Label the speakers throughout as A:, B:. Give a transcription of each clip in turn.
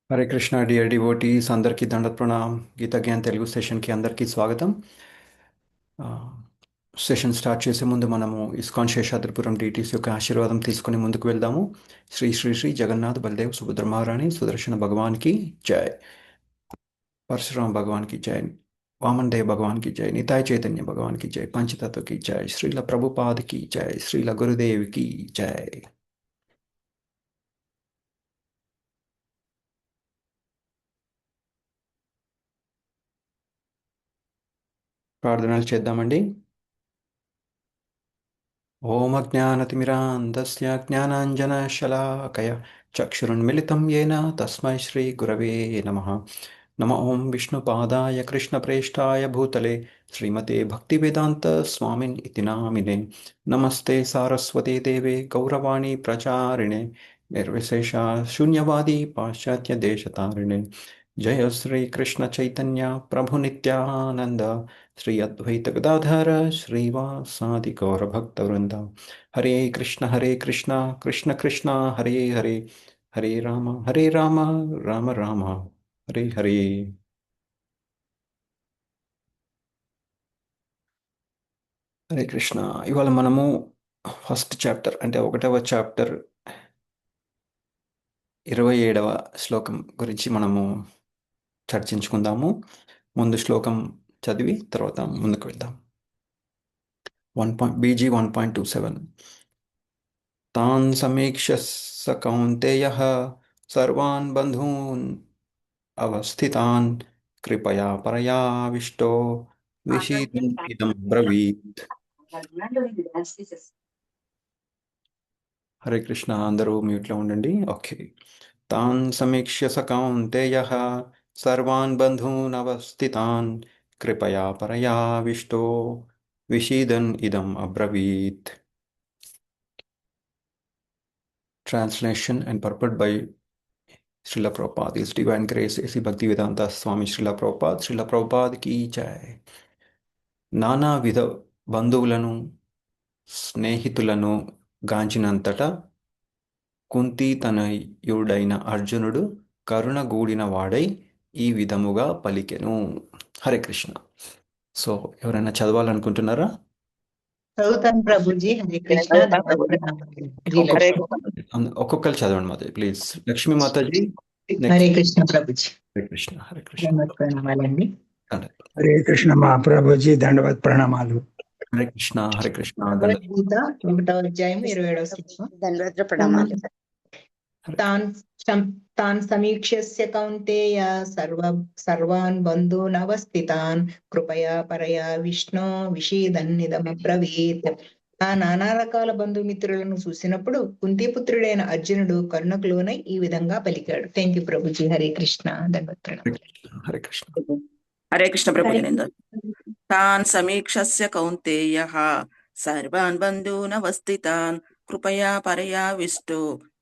A: Hare Krishna dear devotees అందరికీ దండత్ ప్రణామ్. గీతా జ్ఞాన్ తెలుగు సెషన్కి అందరికీ స్వాగతం. ఆ, సెషన్ స్టార్ట్ చేసే ముందు మనము ఇస్కాన్ శేషాద్రిపురం డీటీస్ యొక్క ఆశీర్వాదం తీసుకుని ముందుకు వెళ్దాము. శ్రీ శ్రీ శ్రీ జగన్నాథ్ బలదేవ్ సుభద్ర మహారాణి సుదర్శన భగవాన్కి జై, పరశురాम भगवान की जय, वामन देव भगवान की जय, निताय चैतन्य भगवान की जय, पंचतत्व की जय, श्रील प्रभुपाद की जय, श्रील गुरुदेव की जय. ప్రార్థనలు చేద్దామండి. ఓం అజ్ఞానతిమిరాంధస్య జ్ఞానాంజనశలాకయ చక్షురున్మిళితం येन తస్మై శ్రీగురవే నమః. నమ ఓం విష్ణుపాదాయ కృష్ణప్రేష్ఠాయ భూతలే శ్రీమతే భక్తివేదాంత స్వామిన్ ఇతి నామినే. నమస్తే సారస్వతే దేవే గౌరవాణి ప్రచారిణే నిర్విశేష శూన్యవాది పాశ్చాత్య దేశతారిణే. జయ శ్రీ కృష్ణ చైతన్య ప్రభు నిత్యానంద శ్రీ అద్వైత గదాధర శ్రీవాసాది గౌరభక్తవృంద. హరే కృష్ణ కృష్ణ కృష్ణ హరే హరే, హరే రామ రామ రామ హరే హరే. హరే కృష్ణ. ఇవాళ మనము ఫస్ట్ చాప్టర్ అంటే 1వ చాప్టర్ 27వ శ్లోకం గురించి మనము చర్చించుకుందాము. ముందు శ్లోకం చదివి తర్వాత ముందుకు వెళ్దాం. బీజీ 1.27. తాన్ సమీక్ష్య స కౌంతేయః సర్వాన్ బంధూన్ అవస్థితాన్ కృపయా పరయావిష్టో విషీదన్ ఇదం బ్రవీత్. హరే కృష్ణ. అందరూ మ్యూట్లో ఉండండి. ఓకే. తాన్ సమీక్ష్య స కౌంతేయః సర్వాన్ బంధూన్ అవస్థితాన్ కృపయా పరయావిష్టో విషీదన్ ఇదం అబ్రవీత్. Translation and purport by Srila Prabhupada. His Divine Grace A.C. Bhaktivedanta Swami Srila Prabhupada. Srila Prabhupada की जय. నానా విధ బంధువులను స్నేహితులను గాంచినంతట కుంతి తనయుడైన అర్జునుడు కరుణగూడిన వాడై ఈ విధముగా పలికెను. హరే కృష్ణ. సో ఎవరైనా చదవాలనుకుంటున్నారా?
B: చదువుతాను ప్రభుజీ. హరే కృష్ణ.
C: హరే
A: ఒక్కొక్కరు చదవండి మాతాజీ ప్లీజ్. లక్ష్మీ మాతాజీ.
B: హరే కృష్ణ ప్రభుజీ.
A: హరే కృష్ణ. హరే కృష్ణ.
B: ప్రణామాలండి.
C: హరే కృష్ణ మహాప్రభుజీ దండవత్ ప్రణామాలు.
A: హరే కృష్ణ. హరే కృష్ణ.
B: భగవద్గీత 1వ అధ్యాయం 27వ శ్లోకం.
D: దండవత్ర ప్రణామాలు.
B: తాన్ సమీక్ష్య కౌంతేయ సర్వాన్ బంధూన్ అవస్థితాన్ కృపయా పరయా విష్ణు విషీదన్నిదమబ్రవీత్. ఆ నానా రకాల బంధుమిత్రులను చూసినప్పుడు కుంతిపుత్రుడైన అర్జునుడు కరుణకు లోనై ఈ విధంగా పలికాడు. Thank you Prabhuji. హరే కృష్ణ. దండవత్ ప్రణామాలు.
A: హరే కృష్ణ.
E: హరే కృష్ణ ప్రభుజీ. తాన్ సమీక్షస్య కౌంతేయః సర్వాన్ బంధూనవస్థితాన్ కృపయా పరయావిష్టో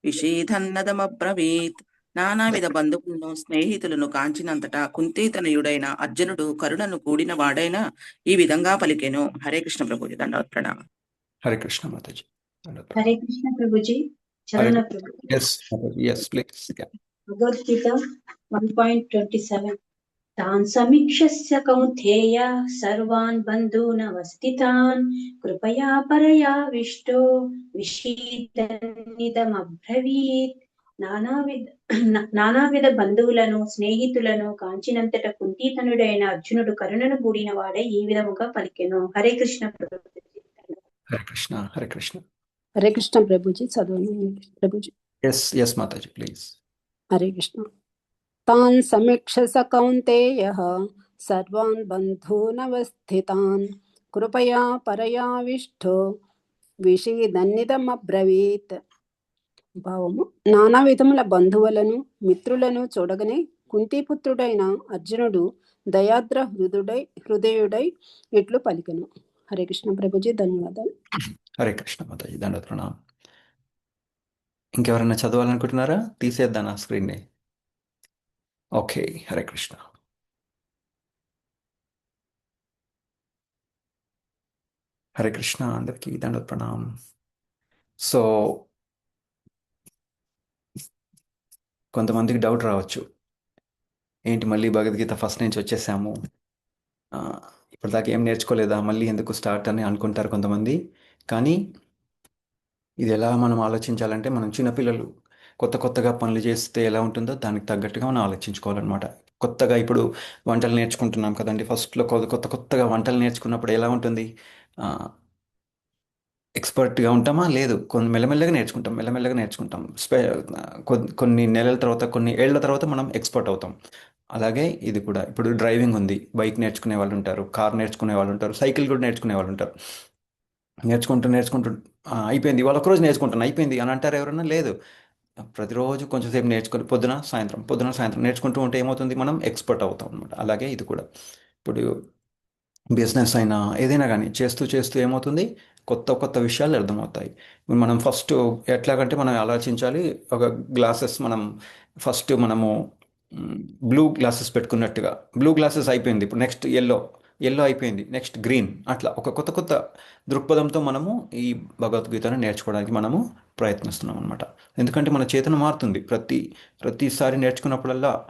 E: విషీదన్నదమబ్రవీత్. నానావిధ బంధువులను స్నేహితులను కాంచినంతటా కుంతీతనయుడైన అర్జునుడు కరుణను కూడిన వాడైన ఈ విధంగా పలికెను. హరే కృష్ణ ప్రభుజీ. దండవత్ ప్రణామం.
A: హరే కృష్ణ మాతాజీ.
F: హరే కృష్ణ ప్రభుజీ. చరణ ప్రభుజీ.
A: yes please.
F: భగవద్గీత 1.27. తాన్ సమీక్షస్య కౌంతేయ సర్వాన్ బంధూనవస్థితాన్ కృపయా పరయావిష్టో విషీదన్నిదమబ్రవీత్. నానావిధ బంధువులను స్నేహితులను కాంచినంతట కుంతీతనుడైన అర్జునుడు కరుణను కూడిన వాడే ఈ విధముగా పలికెను. హరే కృష్ణ ప్రభుజీ.
A: హరే కృష్ణ. హరే కృష్ణ.
G: హరే కృష్ణ ప్రభుజీ. చదవండి ప్రభుజీ.
A: Yes Mataji please.
G: హరే కృష్ణ. తాన్ సమీక్షస కౌంతేయః సర్వాన్ బంధూనవస్థితాన్ కృపయా పరయావిష్టో విషీదన్నిదమబ్రవీత్. భావము: నానా విధముల బంధువులను మిత్రులను చూడగనే కుంతిపుత్రుడైన అర్జునుడు దయాద్ర హృదయుడై ఇట్లు పలికెను. హరే కృష్ణ ప్రభుజీ. ధన్యవాదాలు.
A: హరే కృష్ణ మాతాజీ. దండవత్ ప్రణామం. ఇంకెవరైనా చదవాలనుకుంటున్నారా? తీసేద్దాను ఆ స్క్రీన్ని. ఓకే. హరే కృష్ణ. హరే కృష్ణ. అందరికీ దండవత్ ప్రణామం. సో కొంతమందికి డౌట్ రావచ్చు, ఏంటి మళ్ళీ భగవద్గీత ఫస్ట్ నుంచి వచ్చేసాము, ఆ, ఇప్పటిదాకా ఏం నేర్చుకోలేదా, మళ్ళీ ఎందుకు స్టార్ట్ అని అనుకుంటారు కొంతమంది. కానీ ఇది ఎలా మనం ఆలోచించాలంటే, మనం చిన్నపిల్లలు కొత్తగా పనులు చేస్తే ఎలా ఉంటుందో దానికి తగ్గట్టుగా మనం ఆలోచించుకోవాలన్నమాట. కొత్తగా ఇప్పుడు వంటలు నేర్చుకుంటున్నాం కదండి. ఫస్ట్లో కొత్తగా వంటలు నేర్చుకున్నప్పుడు ఎలా ఉంటుంది? ఎక్స్పర్ట్గా ఉంటామా? లేదు. మెల్లమెల్లగా నేర్చుకుంటాం. కొన్ని నెలల తర్వాత, కొన్ని ఏళ్ల తర్వాత మనం ఎక్స్పర్ట్ అవుతాం. అలాగే ఇది కూడా. ఇప్పుడు డ్రైవింగ్ ఉంది, బైక్ నేర్చుకునే వాళ్ళు ఉంటారు, కార్ నేర్చుకునే వాళ్ళు ఉంటారు, సైకిల్ కూడా నేర్చుకునే వాళ్ళు ఉంటారు. నేర్చుకుంటూ అయిపోయింది, ఇవాళ ఒకరోజు నేర్చుకుంటాను అయిపోయింది అని అంటారు ఎవరన్నా? లేదు. ప్రతిరోజు కొంచెంసేపు నేర్చుకొని పొద్దున సాయంత్రం నేర్చుకుంటూ ఉంటే ఏమవుతుంది? మనం ఎక్స్పర్ట్ అవుతాం అనమాట. అలాగే ఇది కూడా. ఇప్పుడు బిజినెస్ అయినా ఏదైనా కానీ చేస్తూ ఏమవుతుంది? కొత్త విషయాలు అర్థమవుతాయి. మనం ఫస్ట్ ఎట్లాగంటే మనం ఆలోచించాలి. ఒక గ్లాసెస్ మనము బ్లూ గ్లాసెస్ పెట్టుకున్నట్టుగా, బ్లూ గ్లాసెస్ అయిపోయింది, ఇప్పుడు నెక్స్ట్ ఎల్లో అయిపోయింది, నెక్స్ట్ గ్రీన్. అట్లా ఒక కొత్త దృక్పథంతో మనము ఈ భగవద్గీతను నేర్చుకోవడానికి మనము ప్రయత్నిస్తున్నాం అనమాట. ఎందుకంటే మన చేతన మారుతుంది. ప్రతిసారి నేర్చుకున్నప్పుడల్లా,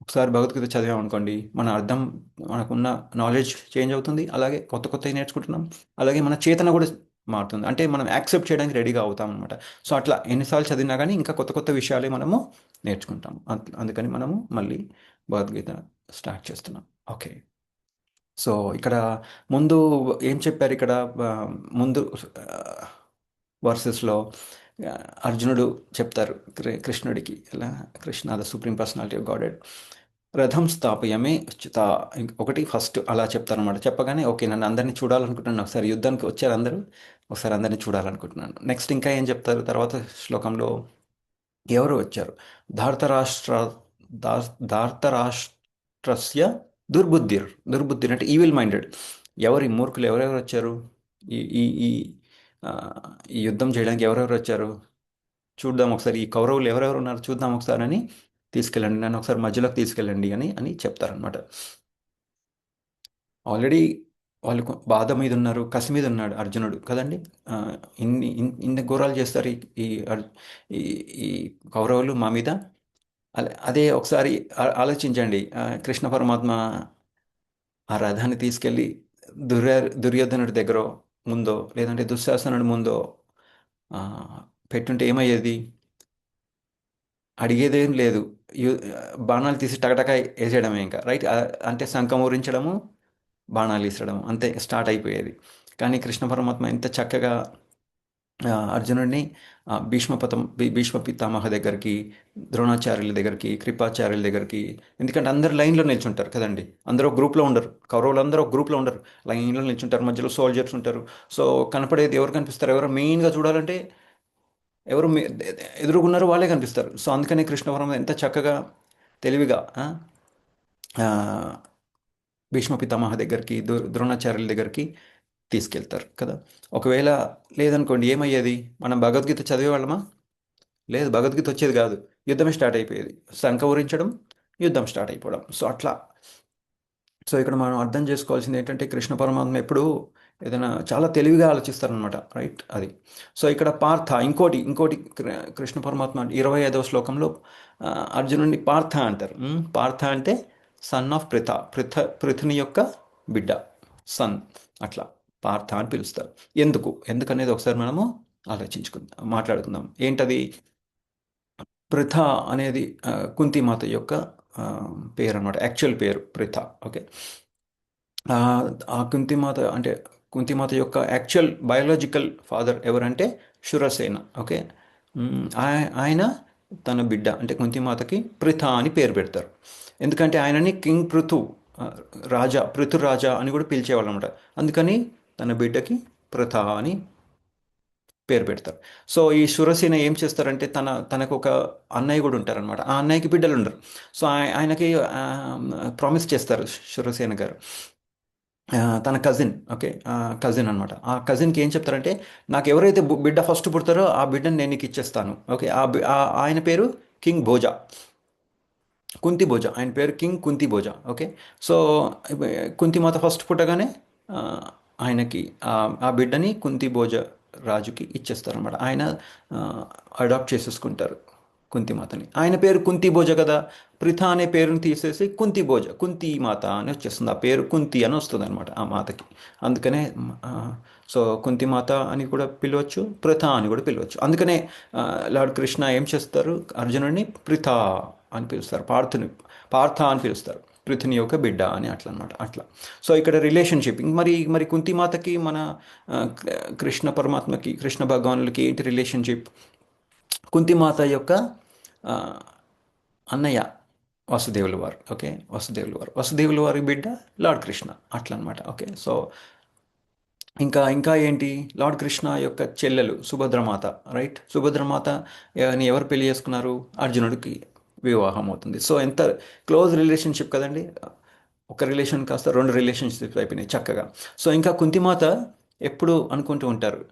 A: ఒకసారి భగవద్గీత చదివామనుకోండి, మనకున్న నాలెడ్జ్ చేంజ్ అవుతుంది. అలాగే కొత్తవి నేర్చుకుంటున్నాం. అలాగే మన చేతన కూడా మారుతుంది. అంటే మనం యాక్సెప్ట్ చేయడానికి రెడీగా అవుతాం అనమాట. సో అట్లా ఎన్నిసార్లు చదివినా కానీ ఇంకా కొత్త విషయాలే మనము నేర్చుకుంటాం. అందుకని మనము మళ్ళీ భగవద్గీత స్టార్ట్ చేస్తున్నాం. ఓకే. సో ఇక్కడ ముందు ఏం చెప్పారు? ఇక్కడ ముందు వర్సెస్లో అర్జునుడు చెప్తారు కృష్ణుడికి, ఎలా? Krishna the supreme personality of గాడెడ్ రథం స్థాపయమే చ్యుత. ఒకటి ఫస్ట్ అలా చెప్తారనమాట. చెప్పగానే ఓకే, నన్ను అందరినీ చూడాలనుకుంటున్నాను, ఒకసారి యుద్ధానికి వచ్చారు అందరూ, ఒకసారి అందరినీ చూడాలనుకుంటున్నాను. నెక్స్ట్ ఇంకా ఏం చెప్తారు తర్వాత శ్లోకంలో? ఎవరు వచ్చారు? ధార్తరాష్ట్ర ధార్తరాష్ట్రస్య దుర్బుద్ధి అంటే ఈవిల్ మైండెడ్. మూర్ఖులు ఎవరెవరు వచ్చారు? ఈ ఈ ఈ ఆ, ఈ యుద్ధం చేయడానికి ఎవరెవరు వచ్చారు చూద్దాం ఒకసారి, ఈ కౌరవులు ఎవరెవరు ఉన్నారు చూద్దాం ఒకసారి అని తీసుకెళ్ళండి, నన్ను ఒకసారి మధ్యలోకి తీసుకెళ్ళండి అని చెప్తారనమాట. ఆల్రెడీ వాళ్ళు బాధ మీద ఉన్నారు, కసి మీద ఉన్నాడు అర్జునుడు కదండి. ఇన్ని ఘోరాలు చేస్తారు ఈ అర్- ఈ ఈ కౌరవులు మా మీద. అదే ఒకసారి ఆలోచించండి. కృష్ణ పరమాత్మ ఆ రథాన్ని తీసుకెళ్ళి దుర్యోధనుడి దగ్గర ముందో, లేదంటే దుశ్శాసనుడి ముందో ఆ, పెట్టుంటే ఏమయ్యేది? అడిగేదేం లేదు. యు- బాణాలు తీసి టకటక వేసేయడమే ఇంకా, రైట్. అంటే శంఖం ఊరించడము, బాణాలు వేసడము, అంతే, స్టార్ట్ అయిపోయేది. కానీ కృష్ణ పరమాత్మ ఎంత చక్కగా అర్జునుడిని భీష్మ పితామహ దగ్గరికి, ద్రోణాచార్యుల దగ్గరికి, కృపాచార్యుల దగ్గరికి, ఎందుకంటే అందరు లైన్లో నిల్చుంటారు కదండి. అందరూ ఒక గ్రూప్లో ఉండరు, కౌరవులు అందరూ ఒక గ్రూప్లో ఉండరు, లైన్లో నిల్చుంటారు, మధ్యలో సోల్జర్స్ ఉంటారు. సో కనపడేది ఎవరు కనిపిస్తారు? ఎవరు మెయిన్గా చూడాలంటే ఎవరు ఎదురుగున్నారో వాళ్ళే కనిపిస్తారు. సో అందుకని కృష్ణ పరమాత్మ ఎంత చక్కగా తెలివిగా ఆ, భీష్మ పితామహ దగ్గరికి, ద్రోణాచార్యుల దగ్గరికి తీసుకెళ్తారు కదా. ఒకవేళ లేదనుకోండి, ఏమయ్యేది? మనం భగవద్గీత చదివేవాళ్ళమా? లేదు, భగవద్గీత వచ్చేది కాదు, యుద్ధమే స్టార్ట్ అయిపోయేది. శంఖ ఊరించడం, యుద్ధం స్టార్ట్ అయిపోవడం. సో అట్లా. సో ఇక్కడ మనం అర్థం చేసుకోవాల్సింది ఏంటంటే, కృష్ణ పరమాత్మ ఎప్పుడు ఏదైనా చాలా తెలివిగా ఆలోచిస్తారనమాట, రైట్. అది. సో ఇక్కడ పార్థ, ఇంకోటి కృష్ణ పరమాత్మ 25వ శ్లోకంలో అర్జునుడిని పార్థ అంటారు. పార్థ అంటే సన్ ఆఫ్ పృథుని యొక్క బిడ్డ, సన్. అట్లా పార్థ అని పిలుస్తారు. ఎందుకనేది ఒకసారి మనము మాట్లాడుకుందాం. ఏంటది? పృథ అనేది కుంతిమాత యొక్క పేరు అనమాట, యాక్చువల్ పేరు పృథ. ఓకే. ఆ కుంతిమాత యొక్క యాక్చువల్ బయాలజికల్ ఫాదర్ ఎవరంటే శురసేన. ఓకే. ఆయన తన బిడ్డ అంటే కుంతిమాతకి పృథ అని పేరు పెడతారు. ఎందుకంటే ఆయనని కింగ్ పృథు రాజా అని కూడా పిలిచేవాళ్ళు అనమాట. అందుకని తన బిడ్డకి పృథ అని పేరు పెడతారు. సో ఈ శురసేన ఏం చేస్తారంటే, తనకు ఒక అన్నయ్య కూడా ఉంటారనమాట. ఆ అన్నయ్యకి బిడ్డలు ఉండరు. సో ఆయనకి ప్రామిస్ చేస్తారు శురసేన గారు, తన కజిన్. ఓకే. కజిన్ అనమాట. ఆ కజిన్కి ఏం చెప్తారంటే, నాకు ఎవరైతే బిడ్డ ఫస్ట్ పుడతారో ఆ బిడ్డని నేను నీకు ఇచ్చేస్తాను. ఓకే. ఆయన పేరు కింగ్ భోజా, కుంతి భోజ. ఆయన పేరు king Kunti Bhoja. Okay. So కుంతిమాత ఫస్ట్ పుట్టగానే ఆయనకి ఆ బిడ్డని కుంతి భోజ రాజుకి ఇచ్చేస్తారనమాట. ఆయన అడాప్ట్ చేసేసుకుంటారు కుంతిమాతని. ఆయన పేరు కుంతి భోజ కదా, పృథ అనే పేరుని తీసేసి కుంతి భోజ, కుంతి మాత అని వచ్చేస్తుంది. ఆ పేరు కుంతి అని వస్తుంది అనమాట ఆ మాతకి. అందుకనే ఆ, సో కుంతిమాత అని కూడా పిలవచ్చు, పృథ అని కూడా పిలవచ్చు. అందుకనే లార్డ్ కృష్ణ ఏం చేస్తారు, అర్జునుడిని పృథ అని పిలుస్తారు, పార్థ అని పిలుస్తారు, పృథుని యొక్క బిడ్డ అని అట్లా అనమాట. అట్లా సో ఇక్కడ రిలేషన్షిప్ మరి మరి కుంతిమాతకి మన కృష్ణ పరమాత్మకి, కృష్ణ భగవానులకి ఏంటి రిలేషన్షిప్? కుంతిమాత యొక్క ఆ, అన్నయ్య వసుదేవుల వారు. ఓకే, వసుదేవుల వారి బిడ్డ లార్డ్ కృష్ణ అట్లా అనమాట. ఓకే, సో ఇంకా ఏంటి, లార్డ్ కృష్ణ యొక్క చెల్లెలు సుభద్రమాత, రైట్? సుభద్రమాత ఎవరు పెళ్లి చేసుకున్నారు? అర్జునుడికి వివాహం అవుతుంది. సో ఎంత క్లోజ్ రిలేషన్షిప్ కదండి. ఒక రిలేషన్ కాస్త 2 రిలేషన్షిప్స్ అయిపోయినాయి చక్కగా. సో ఇంకా కుంతిమాత ఎప్పుడు అనుకుంటూ ఉంటారు,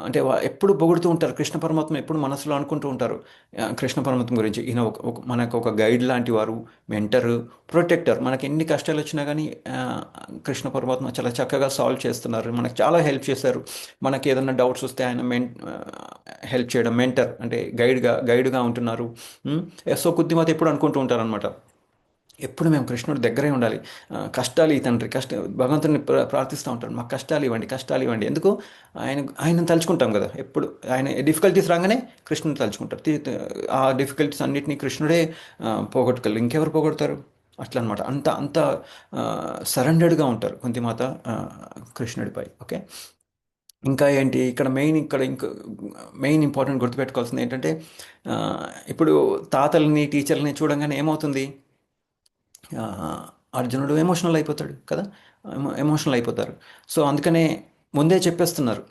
A: అంటే ఎప్పుడు పొగుడుతూ ఉంటారు కృష్ణ పరమాత్మ, ఎప్పుడు మనసులో అనుకుంటూ ఉంటారు కృష్ణ పరమాత్మ గురించి. ఈయన మనకు ఒక గైడ్ లాంటి వారు, మెంటర్, ప్రొటెక్టర్. మనకి ఎన్ని కష్టాలు వచ్చినా కానీ కృష్ణ పరమాత్మ చాలా చక్కగా సాల్వ్ చేస్తున్నారు, మనకు చాలా హెల్ప్ చేశారు. మనకి ఏదైనా డౌట్స్ వస్తే ఆయన హెల్ప్ చేయడం, మెంటర్ అంటే గైడ్గా ఉంటున్నారు. సో కుంతిమాత ఎప్పుడు అనుకుంటూ ఉంటారు అనమాట, ఎప్పుడు మేము కృష్ణుడి దగ్గరే ఉండాలి, కష్టాలు ఈ తండ్రి భగవంతుని ప్రార్థిస్తూ ఉంటాడు, మాకు కష్టాలు ఇవ్వండి. ఎందుకు? ఆయన తలుచుకుంటాం కదా ఎప్పుడు. ఆయన డిఫికల్టీస్ రాగానే కృష్ణుని తలుచుకుంటారు. ఆ డిఫికల్టీస్ అన్నిటినీ కృష్ణుడే పోగొట్టుకోవాలి, ఇంకెవరు పోగొడతారు? అట్లా అనమాట. అంత సరెండర్డ్గా ఉంటారు కుంతిమాత కృష్ణుడిపై. ఓకే, ఇంకా ఏంటి ఇక్కడ మెయిన్ ఇంపార్టెంట్ గుర్తుపెట్టుకోవాల్సింది ఏంటంటే, ఇప్పుడు తాతల్ని టీచర్లని చూడంగానే ఏమవుతుంది, అర్జునుడు ఎమోషనల్ అయిపోతాడు కదా, ఎమోషనల్ అయిపోతారు. సో అందుకనే ముందే చెప్పేస్తున్నారు.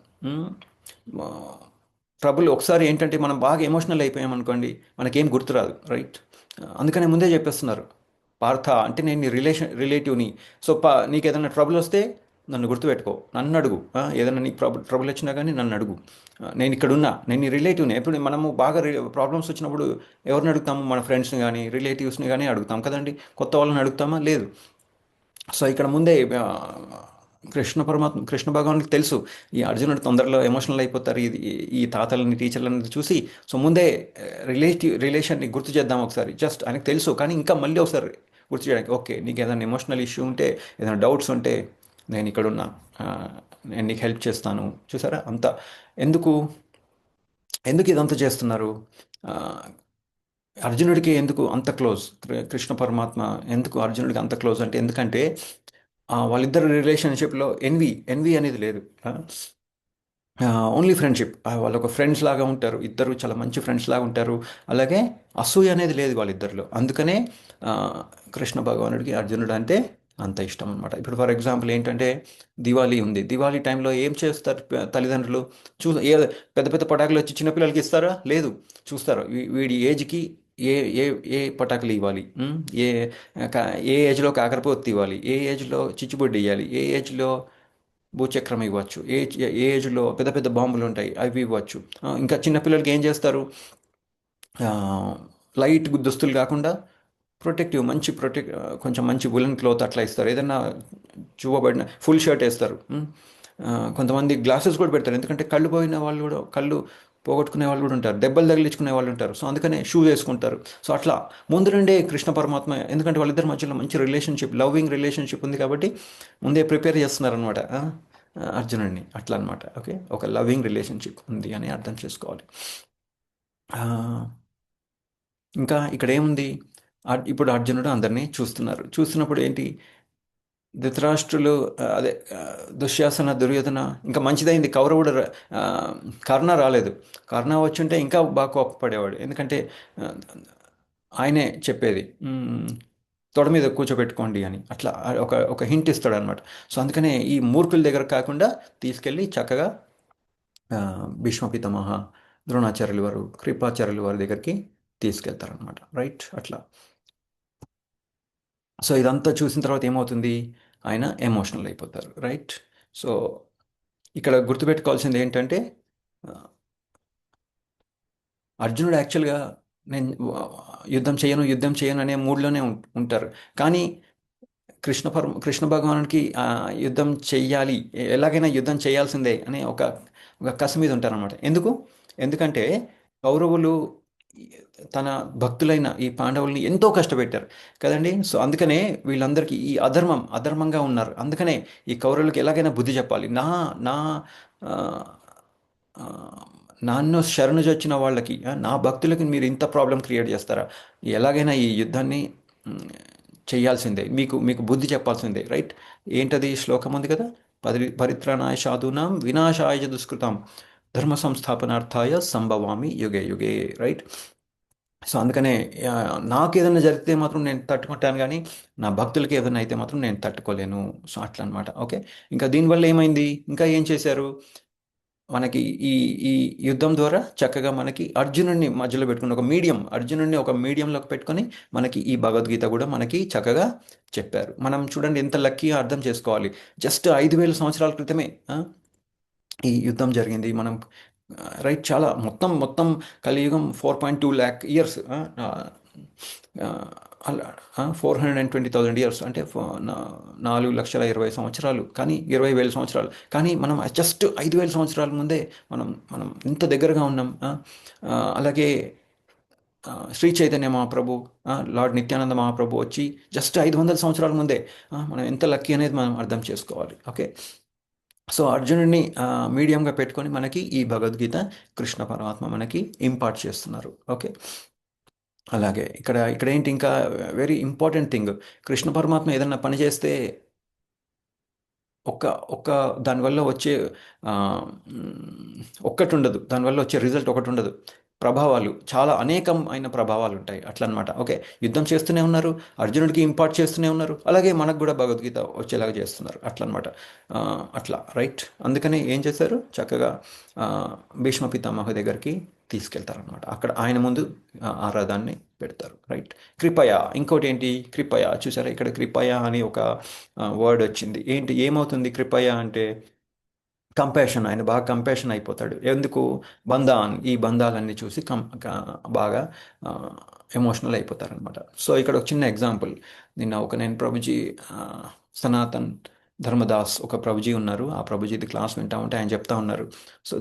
A: ట్రబుల్ ఒకసారి ఏంటంటే మనం బాగా ఎమోషనల్ అయిపోయామనుకోండి, మనకేం గుర్తురాదు, రైట్? అందుకనే ముందే చెప్పేస్తున్నారు, పార్థ అంటే నేను నీ రిలేటివ్ని. సో నీకు ఏదైనా ట్రబుల్ వస్తే నన్ను గుర్తుపెట్టుకో, నన్ను అడుగు. ఏదైనా నీకు ట్రబుల్ వచ్చినా కానీ నన్ను అడుగు, నేను ఇక్కడ ఉన్నా, నేను నీ రిలేటివ్ని. ఎప్పుడు మనము బాగా ప్రాబ్లమ్స్ వచ్చినప్పుడు ఎవరిని అడుగుతాము? మన ఫ్రెండ్స్ని కానీ రిలేటివ్స్ని కానీ అడుగుతాం కదండి, కొత్త వాళ్ళని అడుగుతామా? లేదు. సో ఇక్కడ ముందే కృష్ణ భగవానికి తెలుసు ఈ అర్జునుడు తొందరలో ఎమోషనల్ అయిపోతారు ఈ తాతలని టీచర్లని చూసి. సో ముందే రిలేషన్ని గుర్తు చేద్దాం ఒకసారి, జస్ట్ ఆయనకు తెలుసు. కానీ ఇంకా మళ్ళీ ఒకసారి గుర్తు చేయడానికి, ఓకే నీకు ఏదైనా ఎమోషనల్ ఇష్యూ ఉంటే, ఏదైనా డౌట్స్ ఉంటే నేను ఇక్కడున్నా, నేను నీకు హెల్ప్ చేస్తాను. చూసారా అంత ఎందుకు ఇదంతా చేస్తున్నారు? అర్జునుడికి ఎందుకు అంత క్లోజ్? కృష్ణ పరమాత్మ ఎందుకు అర్జునుడికి అంత క్లోజ్ అంటే, ఎందుకంటే వాళ్ళిద్దరు రిలేషన్షిప్లో ఎన్వి అనేది లేదు, ఓన్లీ ఫ్రెండ్షిప్. వాళ్ళు ఒక ఫ్రెండ్స్ లాగా ఉంటారు, ఇద్దరు చాలా మంచి ఫ్రెండ్స్ లాగా ఉంటారు. అలాగే అసూయ అనేది లేదు వాళ్ళిద్దరిలో. అందుకనే కృష్ణ భగవానుడికి అర్జునుడు అంటే అంత ఇష్టం అనమాట. ఇప్పుడు ఫర్ ఎగ్జాంపుల్ ఏంటంటే, దివాళీ ఉంది. దివాళీ టైంలో ఏం చేస్తారు తల్లిదండ్రులు? పెద్ద పెద్ద పటాకులు వచ్చి చిన్నపిల్లలకి ఇస్తారా? లేదు. చూస్తారు వీడి ఏజ్కి ఏ పటాకులు ఇవ్వాలి, ఏ ఏజ్లో కాకరపోతు ఇవ్వాలి, ఏ ఏజ్లో చిచ్చుబొడ్డి ఇవ్వాలి, ఏ ఏజ్లో భూచక్రం ఇవ్వచ్చు, ఏ ఏజ్లో పెద్ద పెద్ద బాంబులు ఉంటాయి అవి ఇవ్వచ్చు. ఇంకా చిన్నపిల్లలకి ఏం చేస్తారు, లైట్ దుస్తులు కాకుండా కొంచెం మంచి ఉలెన్ క్లాత్ అట్లా ఇస్తారు. ఏదైనా చూపబడిన ఫుల్ షర్ట్ వేస్తారు. కొంతమంది గ్లాసెస్ కూడా పెడతారు, ఎందుకంటే కళ్ళు పోగొట్టుకునే వాళ్ళు కూడా ఉంటారు, దెబ్బలు తగిలించుకునే వాళ్ళు ఉంటారు. సో అందుకనే షూ వేసుకుంటారు. సో అట్లా ముందు నుండే కృష్ణ పరమాత్మ, ఎందుకంటే వాళ్ళిద్దరి మధ్యలో మంచి రిలేషన్షిప్, లవింగ్ రిలేషన్షిప్ ఉంది కాబట్టి ముందే ప్రిపేర్ చేస్తున్నారు అనమాట అర్జునుడిని. అట్లా అనమాట. ఓకే, ఒక లవింగ్ రిలేషన్షిప్ ఉంది అని అర్థం చేసుకోవాలి. ఇంకా ఇక్కడ ఏముంది, ఇప్పుడు అర్జునుడు అందరినీ చూస్తున్నప్పుడు ఏంటి, ధృతరాష్ట్రులు అదే దుశ్శాసన, దుర్యోధన, ఇంకా మంచిదైంది కౌరవుడు కర్ణ రాలేదు. కర్ణ వచ్చుంటే ఇంకా బాగా కోపపడేవాడు, ఎందుకంటే ఆయనే చెప్పేది తొడ మీద కూర్చోబెట్టుకోండి అని, అట్లా ఒక హింట్ ఇస్తాడు అనమాట. సో అందుకనే ఈ మూర్ఖుల దగ్గర కాకుండా తీసుకెళ్ళి చక్కగా భీష్మ పితామహ, ద్రోణాచార్యుల వారు, కృపాచార్యుల వారి దగ్గరికి తీసుకెళ్తారనమాట, రైట్? అట్లా. సో ఇదంతా చూసిన తర్వాత ఏమవుతుంది, ఆయన ఎమోషనల్ అయిపోతారు, రైట్? సో ఇక్కడ గుర్తుపెట్టుకోవాల్సింది ఏంటంటే, అర్జునుడు యాక్చువల్గా నేను యుద్ధం చేయను అనే మూడ్లోనే ఉంటారు. కానీ కృష్ణ భగవానుడికి యుద్ధం చెయ్యాలి, ఎలాగైనా యుద్ధం చేయాల్సిందే అనే ఒక కసి మీద ఉంటారనమాట. ఎందుకంటే కౌరవులు తన భక్తులైన ఈ పాండవుల్ని ఎంతో కష్టపెట్టారు కదండి. సో అందుకనే వీళ్ళందరికీ ఈ అధర్మంగా ఉన్నారు. అందుకనే ఈ కౌరవులకి ఎలాగైనా బుద్ధి చెప్పాలి. నా ఆ, ఆ, నన్ను శరణుజొచ్చిన వాళ్ళకి, నా భక్తులకి మీరు ఇంత ప్రాబ్లం క్రియేట్ చేస్తారా? ఎలాగైనా ఈ యుద్ధాన్ని మ్, చేయాల్సిందే, మీకు మీకు బుద్ధి చెప్పాల్సిందే, రైట్? ఏంటది శ్లోకం ఉంది కదా, పరిత్రాణాయ సాధూనాం వినాశాయ చ దుష్కృతాం ధర్మ సంస్థాపనార్థాయ సంభవామి యుగే యుగే, రైట్? సో అందుకనే ఆ, నాకు ఏదైనా జరిగితే మాత్రం నేను తట్టుకుంటాను, కానీ నా భక్తులకి ఏదైనా అయితే మాత్రం నేను తట్టుకోలేను. సో అట్లా అనమాట. ఓకే, ఇంకా దీనివల్ల ఏమైంది, ఇంకా ఏం చేశారు మనకి? ఈ ఈ యుద్ధం ద్వారా చక్కగా మనకి అర్జునుడిని మధ్యలో పెట్టుకుని అర్జునుడిని ఒక మీడియంలోకి పెట్టుకొని మనకి ఈ భగవద్గీత కూడా మనకి చక్కగా చెప్పారు. మనం చూడండి ఎంత లక్కీగా అర్థం చేసుకోవాలి. జస్ట్ 5,000 సంవత్సరాల క్రితమే ఈ యుద్ధం జరిగింది. మనం రైట్, చాలా మొత్తం కలియుగం 4.2 lakh ఇయర్స్, అలా 420,000 ఇయర్స్ అంటే 4,20,000 సంవత్సరాలు, కానీ 20,000 సంవత్సరాలు. కానీ మనం జస్ట్ 5,000 సంవత్సరాల ముందే మనం ఇంత దగ్గరగా ఉన్నాం. అలాగే శ్రీ చైతన్య మహాప్రభు, లార్డ్ నిత్యానంద మహాప్రభు వచ్చి జస్ట్ 500 సంవత్సరాల ముందే, మనం ఎంత లక్కీ అనేది మనం అర్థం చేసుకోవాలి. ఓకే, సో అర్జునుడిని మీడియంగా పెట్టుకొని మనకి ఈ భగవద్గీత కృష్ణ పరమాత్మ మనకి ఇంపార్ట్ చేస్తున్నారు. ఓకే, అలాగే ఇక్కడ ఏంటి ఇంకా వెరీ ఇంపార్టెంట్ థింగ్, కృష్ణ పరమాత్మ ఏదన్నా పని చేస్తే ఒక్క దానివల్ల వచ్చే ఒక్కటి ఉండదు, దానివల్ల వచ్చే రిజల్ట్ ఒకటి ఉండదు. ప్రభావాలు చాలా అనేకమైన ప్రభావాలు ఉంటాయి, అట్లా అనమాట. ఓకే, యుద్ధం చేస్తూనే ఉన్నారు, అర్జునుడికి ఇంపార్ట్ చేస్తూనే ఉన్నారు, అలాగే మనకు కూడా భగవద్గీత వచ్చేలాగా చేస్తున్నారు, అట్లా అనమాట. అట్లా రైట్. అందుకని ఏం చేశారు, చక్కగా భీష్మ పితామహ దగ్గరికి తీసుకెళ్తారనమాట. అక్కడ ఆయన ముందు ఆ రథాన్ని పెడతారు, రైట్? కృపయ, ఇంకోటి ఏంటి కృపయ, చూసారా ఇక్కడ కృపయ అని ఒక వర్డ్ వచ్చింది. ఏమవుతుంది కృపయ అంటే కంపాషన్, ఆయన బాగా కంపాషన్ అయిపోతాడు. ఎందుకు? ఈ బంధాలన్నీ చూసి బాగా ఎమోషనల్ అయిపోతారనమాట. సో ఇక్కడ ఒక చిన్న ఎగ్జాంపుల్, నేను ప్రభుజీ సనాతన్ ధర్మదాస్ ఒక ప్రభుజీ ఉన్నారు, ఆ ప్రభుజీది క్లాస్ వింటా ఉంటే ఆయన చెప్తా ఉన్నారు. సో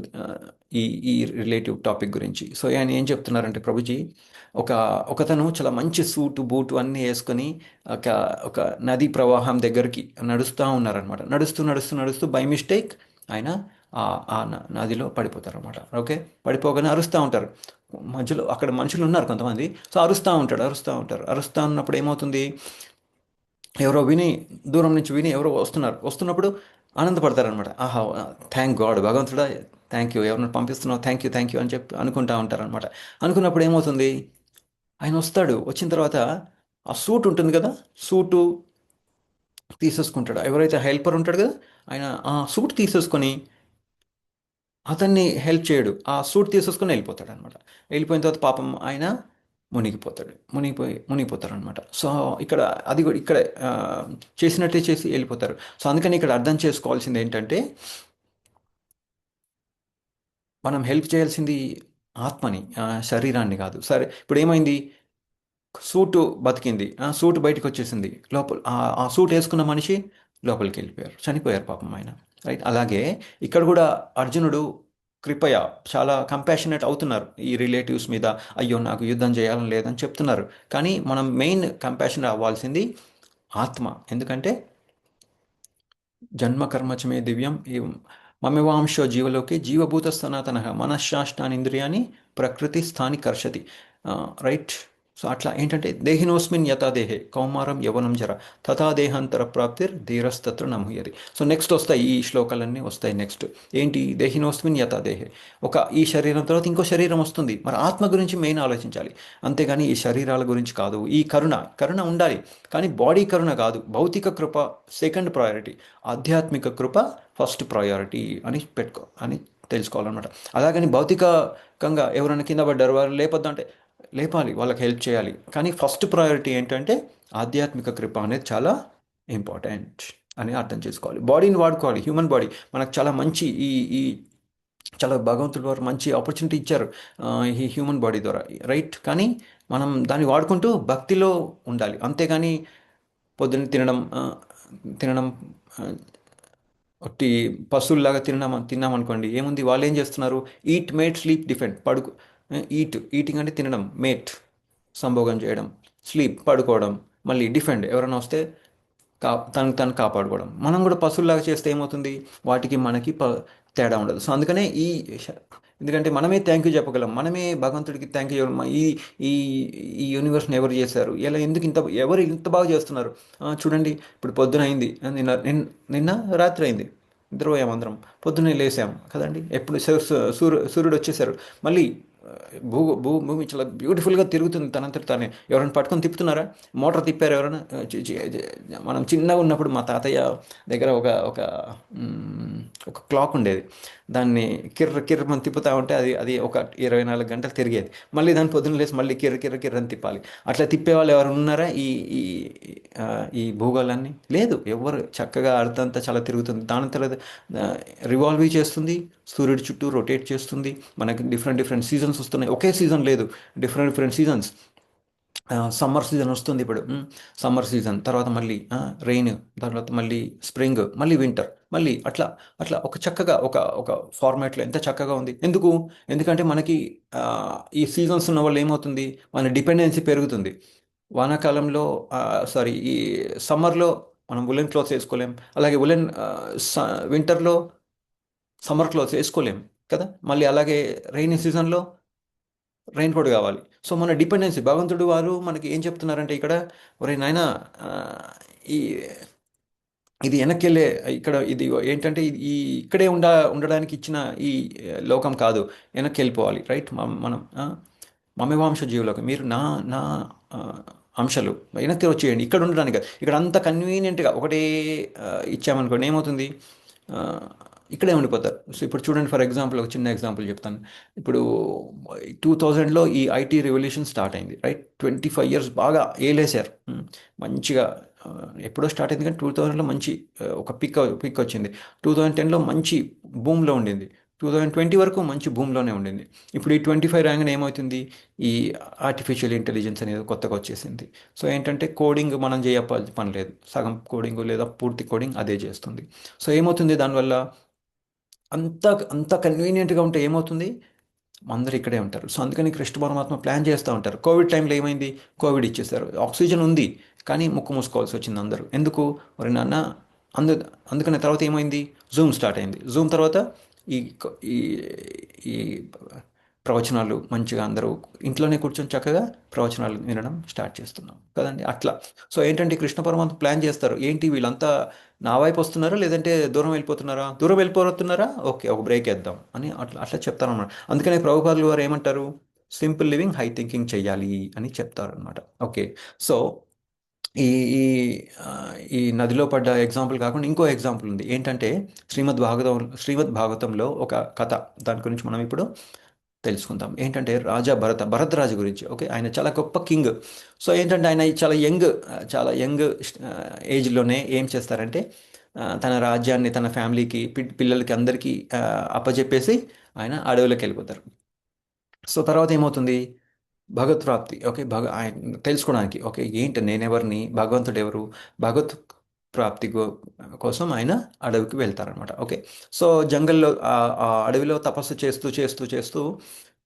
A: ఈ రిలేటివ్ టాపిక్ గురించి. సో ఆయన ఏం చెప్తున్నారంటే, ప్రభుజీ ఒకతను చాలా మంచి సూటు బూటు అన్నీ వేసుకొని ఒక నదీ ప్రవాహం దగ్గరికి నడుస్తూ ఉన్నారనమాట. నడుస్తూ బై మిస్టేక్ ఆయన ఆ నదిలో పడిపోతారు అనమాట. ఓకే, పడిపోగానే అరుస్తూ ఉంటారు. మధ్యలో అక్కడ మనుషులు ఉన్నారు కొంతమంది. సో అరుస్తూ ఉన్నప్పుడు ఏమవుతుంది, దూరం నుంచి విని ఎవరో వస్తున్నప్పుడు ఆనందపడతారనమాట. ఆహా, థ్యాంక్ గాడ్, భగవంతుడా థ్యాంక్ యూ, ఎవరిని పంపిస్తున్నావు, థ్యాంక్ యూ అని చెప్పి అనుకుంటా ఉంటారనమాట. అనుకున్నప్పుడు ఏమవుతుంది, ఆయన వచ్చిన తర్వాత ఆ సూట్ ఉంటుంది కదా, సూటు తీసేసుకుంటాడు. ఎవరైతే హెల్పర్ ఉంటాడు కదా, ఆయన ఆ సూట్ తీసేసుకొని అతన్ని హెల్ప్ చేయడు, ఆ సూట్ తీసేసుకొని వెళ్ళిపోతాడు అనమాట. వెళ్ళిపోయిన తర్వాత పాపం ఆయన మునిగిపోతారు అనమాట. సో అది కూడా ఇక్కడ చేసినట్టే చేసి వెళ్ళిపోతారు. సో అందుకని ఇక్కడ అర్థం చేసుకోవాల్సింది ఏంటంటే, మనం హెల్ప్ చేయాల్సింది ఆత్మని, శరీరాన్ని కాదు. సరే, ఇప్పుడు ఏమైంది, సూటు బతికింది, సూటు బయటకు వచ్చేసింది, లోపల ఆ సూట్ వేసుకున్న మనిషి లోపలికి వెళ్ళిపోయారు, చనిపోయారు పాపం ఆయన, రైట్? అలాగే ఇక్కడ కూడా అర్జునుడు కృపయ చాలా కంపాషనేట్ అవుతున్నారు ఈ రిలేటివ్స్ మీద. అయ్యో నాకు యుద్ధం చేయాలని లేదని చెప్తున్నారు, కానీ మనం మెయిన్ కంపాషన్ అవ్వాల్సింది ఆత్మ. ఎందుకంటే జన్మ కర్మచమే దివ్యం మమవాంశో జీవలోకి జీవభూత సనాతన మనశ్శాష్టాని ఇంద్రియాన్ని ప్రకృతి స్థాని కర్షతి, రైట్? సో అట్లా ఏంటంటే దేహినోస్మిన్ యథా దేహే కౌమారం యవనం జర తథా దేహాంతర ప్రాప్తిర్ ధీరస్తత్ర నముహ్యతి. సో నెక్స్ట్ వస్తాయి ఈ శ్లోకాలన్నీ వస్తాయి. నెక్స్ట్ ఏంటి, దేహినోస్మిన్ యథా దేహే, ఈ శరీరం తర్వాత ఇంకో శరీరం వస్తుంది. మరి ఆత్మ గురించి మెయిన్ ఆలోచించాలి, అంతేగాని ఈ శరీరాల గురించి కాదు. ఈ కరుణ ఉండాలి, కానీ బాడీ కరుణ కాదు. భౌతిక కృప సెకండ్ ప్రయారిటీ, ఆధ్యాత్మిక కృప ఫస్ట్ ప్రయారిటీ అని తెలుసుకోవాలన్నమాట. అలాగని భౌతికంగా ఎవరైనా కింద పడ్డారు, వారు లేపొద్దంటే లేపాలి, వాళ్ళకి హెల్ప్ చేయాలి, కానీ ఫస్ట్ ప్రయారిటీ ఏంటంటే ఆధ్యాత్మిక కృప అనేది చాలా ఇంపార్టెంట్ అని అర్థం చేసుకోవాలి. బాడీని వాడుకోవాలి, హ్యూమన్ బాడీ మనకు చాలా మంచి ఈ చాలా భగవంతుడు వారు మంచి ఆపర్చునిటీ ఇచ్చారు ఈ హ్యూమన్ బాడీ ద్వారా, రైట్? కానీ మనం దాన్ని వాడుకుంటూ భక్తిలో ఉండాలి, అంతేగాని పొద్దున్న తినడం పశువుల్లాగా తిన్నామనుకోండి, ఏముంది, వాళ్ళు ఏం చేస్తున్నారు, eat made sleep defend, eating అంటే తినడం, మేట్ సంభోగం చేయడం, స్లీప్ పడుకోవడం, మళ్ళీ డిఫెండ్ ఎవరైనా వస్తే తనకు తను కాపాడుకోవడం. మనం కూడా పశువులాగా చేస్తే ఏమవుతుంది, వాటికి మనకి తేడా ఉండదు. సో అందుకనే ఎందుకంటే మనమే థ్యాంక్ యూ చెప్పగలం, మనమే భగవంతుడికి థ్యాంక్ యూ చెప్పగలం. ఈ ఈ యూనివర్స్ని ఎవరు చేశారు, ఎలా ఎందుకు ఎవరు ఇంత బాగా చేస్తున్నారు. చూడండి, ఇప్పుడు పొద్దున అయింది, నిన్న రాత్రి అయింది, నిద్రపోయాం అందరం, పొద్దున్నే లేసాం కదండి. ఎప్పుడు సూర్యుడు వచ్చేసారు, మళ్ళీ భూమి చాలా బ్యూటిఫుల్గా తిరుగుతుంది తనంతట తానే. ఎవరైనా పట్టుకొని తిప్పుతున్నారా, మోటార్ తిప్పారు ఎవరైనా? మనం చిన్నగా ఉన్నప్పుడు మా తాతయ్య దగ్గర ఒక ఒక ఒక క్లాక్ ఉండేది, దాన్ని కిర్ర మనం తిప్పుతా ఉంటే అది ఒక 24 గంటలు తిరిగేది. మళ్ళీ దాన్ని పొద్దున్న లేసి మళ్ళీ కిర్ర అని తిప్పాలి. అట్లా తిప్పేవాళ్ళు ఎవరు ఉన్నారా ఈ ఈ ఈ భూగోళాన్ని? లేదు, ఎవరు. చక్కగా అర్థంతా చాలా తిరుగుతుంది, దాని తర్వాత రివాల్వ్ చేస్తుంది, సూర్యుడి చుట్టూ రొటేట్ చేస్తుంది. మనకి డిఫరెంట్ సీజన్స్ వస్తున్నాయి, ఒకే సీజన్ లేదు, డిఫరెంట్ సీజన్స్. సమ్మర్ సీజన్ వస్తుంది ఇప్పుడు, సమ్మర్ సీజన్ తర్వాత మళ్ళీ రెయిన్, తర్వాత మళ్ళీ స్ప్రింగ్, మళ్ళీ వింటర్, మళ్ళీ అట్లా అట్లా ఒక చక్కగా ఒక ఫార్మాట్లో ఎంత చక్కగా ఉంది. ఎందుకంటే మనకి ఈ సీజన్స్ ఉన్న వల్ల ఏమవుతుంది, మన డిపెండెన్సీ పెరుగుతుంది. వానాకాలంలో ఈ సమ్మర్లో మనం ఉలెన్ క్లాత్స్ వేసుకోలేం, అలాగే వింటర్లో సమ్మర్ క్లాత్స్ వేసుకోలేం కదా. మళ్ళీ అలాగే రైనీ సీజన్లో రెయిన్ కోట్ కావాలి. సో మన డిపెండెన్సీ, భగవంతుడు వారు మనకి ఏం చెప్తున్నారంటే ఇక్కడ, ఒరే నాయనా, ఈ ఇది వెనక్కి వెళ్ళే, ఇక్కడ ఇది ఏంటంటే ఇక్కడే ఉండడానికి ఇచ్చిన ఈ లోకం కాదు, వెనక్కి వెళ్ళిపోవాలి, రైట్. మనం మమేవాంశ జీవులకు మీరు నా నా అంశాలు వెనక్కి వచ్చేయండి, ఇక్కడ ఉండడానికి కాదు. ఇక్కడ అంత కన్వీనియంట్గా ఒకటే ఇచ్చామనుకోండి, ఏమవుతుంది, ఇక్కడే ఉండిపోతారు. సో ఇప్పుడు చూడండి, ఫర్ ఎగ్జాంపుల్ ఒక చిన్న ఎగ్జాంపుల్ చెప్తాను. ఇప్పుడు 2000లో ఈ ఐటీ రెవల్యూషన్ స్టార్ట్ అయింది, రైట్. 25 years బాగా ఏలేశారు, మంచిగా. ఎప్పుడో స్టార్ట్ అయింది కానీ 2000లో మంచి ఒక పిక్ వచ్చింది. 2010లో మంచి భూమిలో ఉండింది, 2020 వరకు మంచి భూమిలోనే ఉండింది. ఇప్పుడు ఈ 25 రాగానే ఏమవుతుంది, ఈ ఆర్టిఫిషియల్ ఇంటెలిజెన్స్ అనేది కొత్తగా వచ్చేసింది. సో ఏంటంటే కోడింగ్ మనం చేయవలసిన పని లేదు, సగం కోడింగ్ లేదా పూర్తి కోడింగ్ అదే చేస్తుంది. సో ఏమవుతుంది, దానివల్ల అంత కన్వీనియంట్గా ఉంటే ఏమవుతుంది, అందరూ ఇక్కడే ఉంటారు. సో అందుకని కృష్ణ పరమాత్మ ప్లాన్ చేస్తూ ఉంటారు. కోవిడ్ టైంలో ఏమైంది, కోవిడ్ ఇచ్చేసారు, ఆక్సిజన్ ఉంది కానీ ముక్కు మూసుకోవాల్సి వచ్చింది అందరూ. ఎందుకు, మరి నాన్న అందుకని తర్వాత ఏమైంది, జూమ్ స్టార్ట్ అయింది. జూమ్ తర్వాత ఈ ఈ ఈ ప్రవచనాలు మంచిగా అందరూ ఇంట్లోనే కూర్చొని చక్కగా ప్రవచనాలు వినడం స్టార్ట్ చేస్తున్నాం కదండి. అట్లా సో ఏంటంటే కృష్ణ పరమాత్మ ప్లాన్ చేస్తారు, ఏంటి వీళ్ళంతా నా వైపు వస్తున్నారా లేదంటే దూరం వెళ్ళిపోతున్నారా, ఓకే ఒక బ్రేక్ వేద్దాం అని అట్లా చెప్తారన్నమాట. అందుకనే ప్రభుపాదులు వారు ఏమంటారు, సింపుల్ లివింగ్ హై థింకింగ్ చెయ్యాలి అని చెప్తారనమాట. ఓకే, సో ఈ ఈ ఈ నదిలో పడ్డ ఎగ్జాంపుల్ కాకుండా ఇంకో ఎగ్జాంపుల్ ఉంది. ఏంటంటే శ్రీమద్ భాగవతంలో ఒక కథ, దాని గురించి మనం ఇప్పుడు తెలుసుకుందాం. ఏంటంటే భరతరాజు గురించి. ఓకే, ఆయన చాలా గొప్ప కింగ్. సో ఏంటంటే ఆయన చాలా యంగ్ ఏజ్లోనే ఏం చేస్తారంటే తన రాజ్యాన్ని తన ఫ్యామిలీకి పిల్లలకి అందరికీ అప్పచెప్పేసి ఆయన అడవులోకి వెళ్ళిపోతారు. సో తర్వాత ఏమవుతుంది, భగవత్ ప్రాప్తి. ఓకే, ఆయన తెలుసుకోవడానికి, ఓకే ఏంటి నేనెవరిని, భగవంతుడు ఎవరు, భగవత్ ప్రాప్తి కోసం ఆయన అడవికి వెళ్తారనమాట. ఓకే, సో జంగల్లో ఆ అడవిలో తపస్సు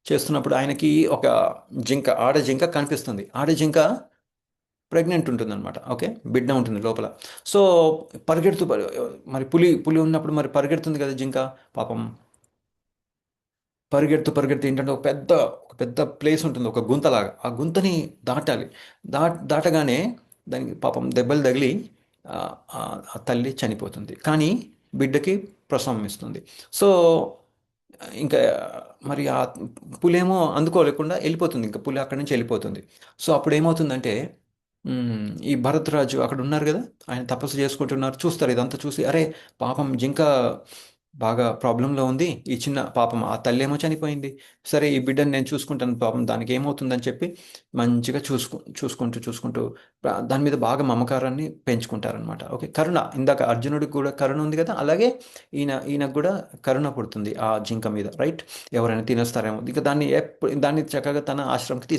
A: చేస్తున్నప్పుడు ఆయనకి ఒక ఆడ జింక కనిపిస్తుంది. ఆడ జింక ప్రెగ్నెంట్ ఉంటుందన్నమాట. ఓకే, బిడ్డ ఉంటుంది లోపల. సో మరి పులి ఉన్నప్పుడు మరి పరిగెడుతుంది కదా జింక, పాపం పరిగెడుతూ ఏంటంటే ఒక పెద్ద ప్లేస్ ఉంటుంది, ఒక గుంతలాగా. ఆ గుంతని దాటాలి. దాటగానే దానికి పాపం దెబ్బలు తగిలి ఆ తల్లి చనిపోతుంది, కానీ బిడ్డకి ప్రసవం ఇస్తుంది. సో ఇంకా మరి ఆ పులేమో అందుకోలేకుండా వెళ్ళిపోతుంది, ఇంకా పులి అక్కడి నుంచి వెళ్ళిపోతుంది. సో అప్పుడు ఏమవుతుందంటే ఈ భరతరాజు అక్కడ ఉన్నారు కదా, ఆయన తపస్సు చేసుకుంటున్నారు, చూస్తారు ఇదంతా చూసి, అరే పాపం జింక బాగా ప్రాబ్లంలో ఉంది, ఈ చిన్న పాపం ఆ తల్లి ఏమో చనిపోయింది, సరే ఈ బిడ్డను నేను చూసుకుంటాను, పాపం దానికి ఏమవుతుందని చెప్పి మంచిగా చూసుకుంటూ దాని మీద బాగా మమకారాన్ని పెంచుకుంటారనమాట. ఓకే, కరుణ, ఇందాక అర్జునుడికి కూడా కరుణ ఉంది కదా, అలాగే ఈయనకు కూడా కరుణ పుడుతుంది ఆ జింక మీద, రైట్. ఎవరైనా తినేస్తారేమో, ఇంకా దాన్ని చక్కగా తన ఆశ్రమంకి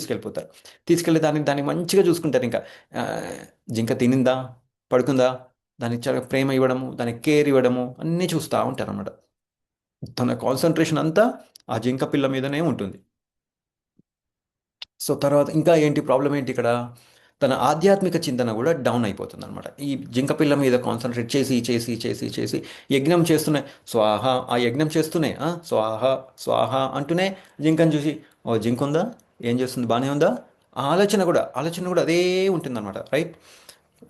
A: తీసుకెళ్ళి దాన్ని మంచిగా చూసుకుంటారు. ఇంకా జింక తినిందా, పడుకుందా, దానికి చాలా ప్రేమ ఇవ్వడము, దానికి కేర్ ఇవ్వడము అన్నీ చూస్తూ ఉంటారన్నమాట. తన కాన్సన్ట్రేషన్ అంతా ఆ జింక పిల్ల మీదనే ఉంటుంది. సో తర్వాత ఇంకా ఏంటి ప్రాబ్లం ఏంటి ఇక్కడ, తన ఆధ్యాత్మిక చింతన కూడా డౌన్ అయిపోతుంది అనమాట. ఈ జింక పిల్ల మీద కాన్సన్ట్రేట్ చేసి చేసి చేసి చేసి యజ్ఞం చేస్తూనే స్వాహ, ఆ యజ్ఞం చేస్తూనే స్వాహ స్వాహ అంటూనే జింకను చూసి, ఓ జింక ఉందా, ఏం చేస్తుంది, బాగానే ఉందా, ఆ ఆలోచన కూడా అదే ఉంటుందన్నమాట. రైట్,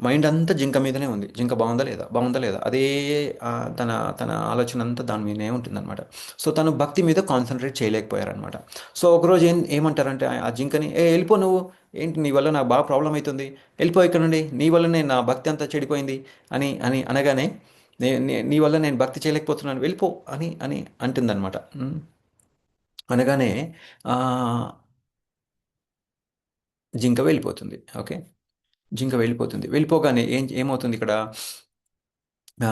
A: మైండ్ అంతా జింక మీదనే ఉంది, జింక బాగుందా లేదా, బాగుందా లేదా, అదే ఆ, తన తన ఆలోచన అంతా దాని మీదనే ఉంటుందన్నమాట. సో తను భక్తి మీద కాన్సన్ట్రేట్ చేయలేకపోయారనమాట. సో ఒకరోజు ఏమంటారంటే ఆ జింకని, వెళ్ళిపో నువ్వు, ఏంటి నీ వల్ల నాకు బాగా ప్రాబ్లం అవుతుంది, వెళ్ళిపో ఇక్కడ నుండి, నీ వల్లనే నా భక్తి అంతా చెడిపోయింది అని అని అనగానే, నీ వల్ల నేను భక్తి చేయలేకపోతున్నాను, వెళ్ళిపో అని అని అంటుందన్నమాట. అనగానే ఆ, జింక వెళ్ళిపోతుంది. ఓకే, జింక వెళ్ళిపోగానే ఏమవుతుంది ఇక్కడ, ఆ,